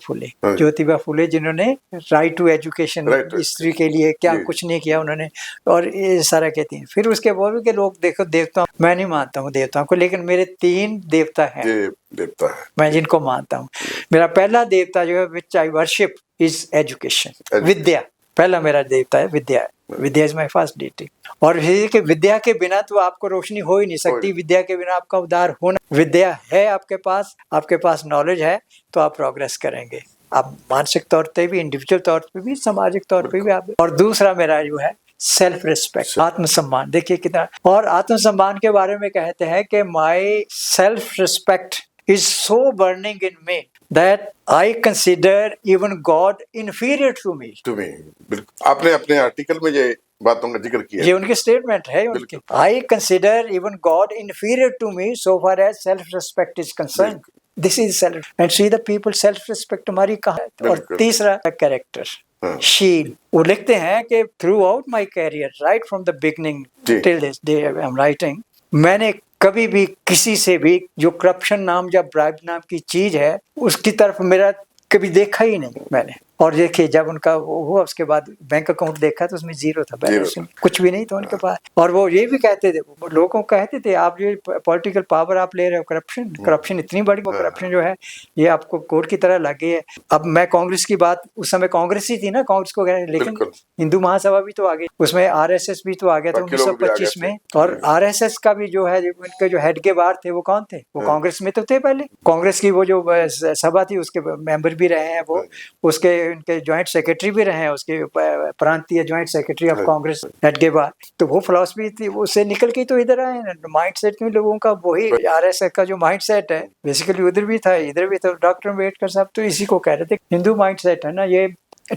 फुले, जिन्होंने राइट टू एजुकेशन स्त्री के लिए क्या कुछ नहीं किया उन्होंने, और ये सारा कहती हैं। फिर उसके बाद के लोग देखो देवता, मैं नहीं मानता हूँ देवताओं को, लेकिन मेरे 3 देवता हैं मैं जिनको मानता हूँ। मेरा पहला देवता जो है विच आई वर्शिप इज एजुकेशन, विद्या। पहला मेरा देवता है विद्या, विद्या इज माई फर्स्ट डिटी। और विद्या के बिना तो आपको रोशनी हो ही नहीं सकती, विद्या के बिना आपका उद्धार होना। विद्या है आपके पास नॉलेज है तो आप प्रोग्रेस करेंगे, आप मानसिक तौर पे भी, इंडिविजुअल तौर पे भी, सामाजिक तौर पे भी आप। और दूसरा मेरा जो है सेल्फ रिस्पेक्ट, आत्मसम्मान। देखिए कितना, और आत्मसम्मान के बारे में कहते हैं कि my self respect is so burning in me that I consider even God inferior to me. बिल्कुल, आपने अपने आर्टिकल में ये बातों का जिक्र किया, ये उनकी स्टेटमेंट है उनकी। I consider even God inferior to me so far as self-respect is concerned. This is self, and see the people self-respect हमारी कहाँ है। और तीसरा कैरेक्टर, शील। वो लिखते हैं कि throughout my career, right from the beginning till this day I am writing, मैंने कभी भी किसी से भी जो करप्शन नाम या ब्राइब नाम की चीज है उसकी तरफ मेरा कभी देखा ही नहीं मैंने। और देखिए जब उनका वो हुआ उसके बाद बैंक अकाउंट देखा तो उसमें 0 था, बैलेंस कुछ भी नहीं था उनके पास। और वो ये भी कहते थे, लोगों को कहते थे आप ये पॉलिटिकल पावर आप ले रहे हो, करप्शन इतनी बड़ी, वो करप्शन जो है ये आपको कोर्ट की तरह लग गई है। अब मैं कांग्रेस की बात, उस समय कांग्रेस ही थी ना, कांग्रेस को गए, लेकिन हिंदू महासभा भी तो आ गई, उसमें RSS भी तो आ गया था 1925 में। और RSS का भी जो है उनके जो हेड के बाहर थे वो कौन थे, वो कांग्रेस में तो थे पहले। कांग्रेस की वो जो सभा थी उसके मेंबर भी रहे हैं वो, उसके उनके ज्वाइंट सेक्रेटरी भी रहे हैं, उसके प्रांतीय joint secretary of Congress head के बाद। तो वो फिलॉसफी थी, उससे निकल के तो इधर आए। माइंड सेट में लोगों का वही RSS का जो माइंड सेट है बेसिकली उधर भी था इधर भी था। डॉक्टर अम्बेडकर साहब तो इसी को कह रहे थे, हिंदू माइंड सेट है ना, ये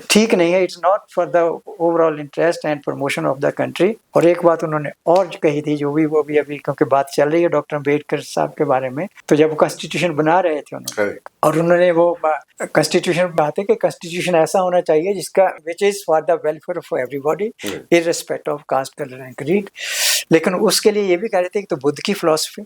ठीक नहीं है, it's not for the overall interest and promotion of the country. और एक बात उन्होंने और जो कही थी, जो भी वो भी अभी क्योंकि बात चल रही है डॉक्टर अम्बेडकर साहब के बारे में, तो जब वो कॉन्स्टिट्यूशन बना रहे थे उन्होंने, और उन्होंने वो कॉन्स्टिट्यूशन बात है कि कॉन्स्टिट्यूशन ऐसा होना चाहिए जिसका which is for the welfare of everybody irrespective of caste, colour and creed. लेकिन उसके लिए ये भी कह रहे थे कि तो बुद्ध की फिलॉसफी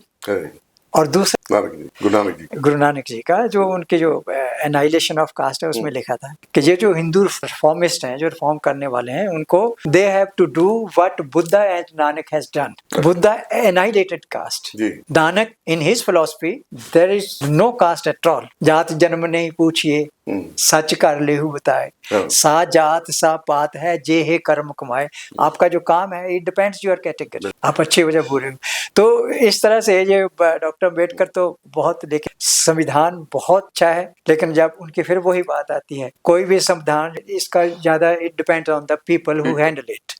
और दूसरा गुरु नानक जी का जो उनके जो एनाइलेशन ऑफ कास्ट है उसमें लिखा था कि ये जो हिंदू रिफॉर्मिस्ट हैं, जो रिफॉर्म करने वाले हैं, उनको they have to do what Buddha and Nanak has done. Buddha annihilated caste, Nanak in his philosophy there is no caste at all. जात जन्म नहीं पूछिए, सच कर लेहु बताए, सा जात सा पात है जे है कर्म कमाए। आपका जो काम है इट डिपेंड्स योर कैटेगरी, आप अच्छे हो या बुरे हो। तो इस तरह से ये डॉक्टर अम्बेडकर तो बहुत, लेकिन संविधान बहुत अच्छा है, लेकिन जब उनकी फिर वही बात आती है, कोई भी संविधान इसका ज्यादा it depends on the people who handle it.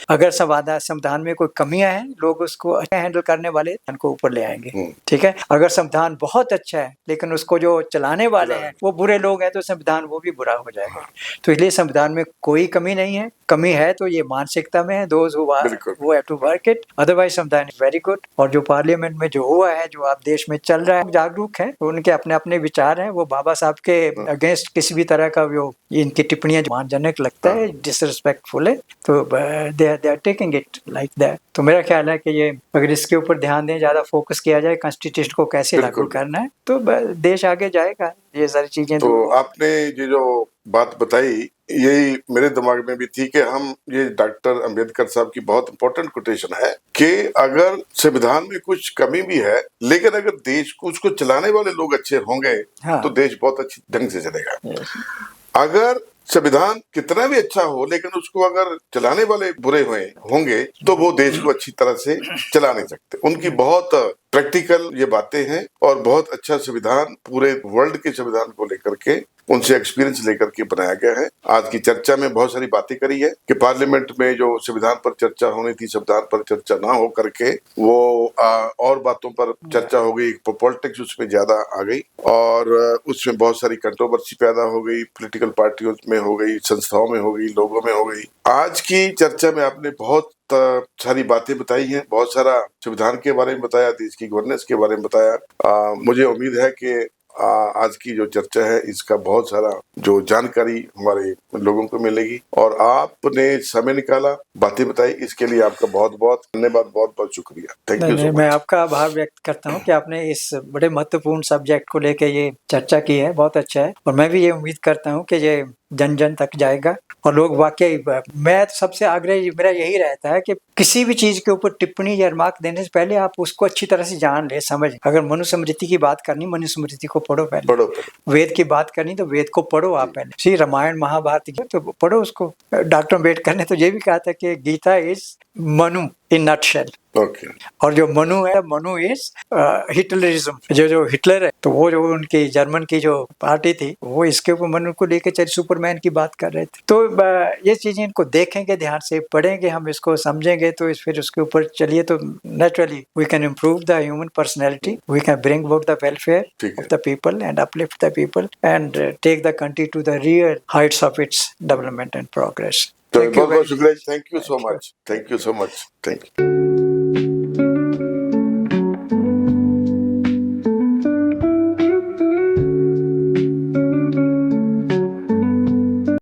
अगर संविधान में कोई कमियां हैं, लोग उसको अच्छा हैंडल करने वाले उनको ऊपर ले आएंगे, ठीक है। अगर संविधान बहुत अच्छा है लेकिन उसको जो चलाने वाले हैं वो बुरे लोग हैं, तो संविधान वो भी बुरा हो जाएगा। तो इसलिए संविधान में कोई कमी नहीं है, कमी है तो ये मानसिकता में है, those who have to work it, otherwise Samvidhan is very good. और जो पार्लियामेंट में जो हुआ है, जो आप देश में चल रहा है, जागरूक है, उनके अपने अपने विचार हैं, वो बाबा साहब के अगेंस्ट किसी भी तरह का जो इनकी टिप्पणियां मानजनक लगता है, डिसरिस्पेक्टफुल है, तो they are taking it like that. तो मेरा ख्याल है कि ये अगर इसके ऊपर ध्यान दें, ज्यादा फोकस किया जाए कॉन्स्टिट्यूशन को कैसे लागू करना है, तो देश आगे जाएगा। ये सारी चीजें तो आपने ये जो बात बताई, यही मेरे दिमाग में भी थी कि हम ये डॉक्टर अंबेडकर साहब की बहुत इंपॉर्टेंट कोटेशन है कि अगर संविधान में कुछ कमी भी है, लेकिन अगर देश को उसको चलाने वाले लोग अच्छे होंगे, तो देश बहुत अच्छी ढंग से चलेगा। अगर संविधान कितना भी अच्छा हो, लेकिन उसको अगर चलाने वाले बुरे होंगे, तो वो देश को अच्छी तरह से चला नहीं सकते। उनकी बहुत प्रैक्टिकल ये बातें हैं और बहुत अच्छा संविधान पूरे वर्ल्ड के संविधान को लेकर के उनसे एक्सपीरियंस लेकर के बनाया गया है। आज की चर्चा में बहुत सारी बातें करी है कि पार्लियामेंट में जो संविधान पर चर्चा होनी थी, संविधान पर चर्चा ना हो करके वो और बातों पर चर्चा हो गई, पॉलिटिक्स उसमें ज्यादा आ गई और उसमें बहुत सारी कंट्रोवर्सी पैदा हो गई, पॉलिटिकल पार्टियों में हो गई, संस्थाओं में हो गई, लोगों में हो गई। आज की चर्चा में आपने बहुत सारी बातें बताई हैं, बहुत सारा संविधान के बारे में बताया, देश की गवर्नेंस के बारे में बताया। मुझे उम्मीद है कि आज की जो चर्चा है इसका बहुत सारा जो जानकारी हमारे लोगों को मिलेगी, और आपने समय निकाला, बातें बताई, इसके लिए आपका बहुत बहुत धन्यवाद, बहुत बहुत शुक्रिया। Thank you so much. मैं आपका आभार व्यक्त करता हूं कि आपने इस बड़े महत्वपूर्ण सब्जेक्ट को लेकर ये चर्चा की है, बहुत अच्छा है। और मैं भी ये उम्मीद करता हूं कि ये जन जन तक जाएगा और लोग वाकई, मैं सबसे आग्रह मेरा यही रहता है कि किसी भी चीज के ऊपर टिप्पणी या रिमार्क देने से पहले आप उसको अच्छी तरह से जान ले, समझ। अगर मनुस्मृति की बात करनी, मनुस्मृति को पढ़ो पहले, वेद की बात करनी तो वेद को पढ़ो आप पहले, श्री रामायण महाभारत की तो पढ़ो उसको। डॉक्टर अम्बेडकर ने तो ये भी कहा था कि Gita is Manu in nutshell. और जो मनु है, मनु इज हिटलरिज्म। जो हिटलर है, तो वो जो उनकी जर्मन की जो पार्टी थी, वो इसके ऊपर मनु को लेकर चल सुपरमैन की बात कर रहे थे। तो ये चीजें इनको देखेंगे, ध्यान से पढ़ेंगे, हम इसको समझेंगे, तो फिर उसके ऊपर चलिए, तो naturally we can improve the human personality, we can bring about the welfare of the people and uplift the people and take the country to the real heights of its development and progress. बहुत बहुत शुक्रिया। Thank you so much. Thank you so much. Thank you.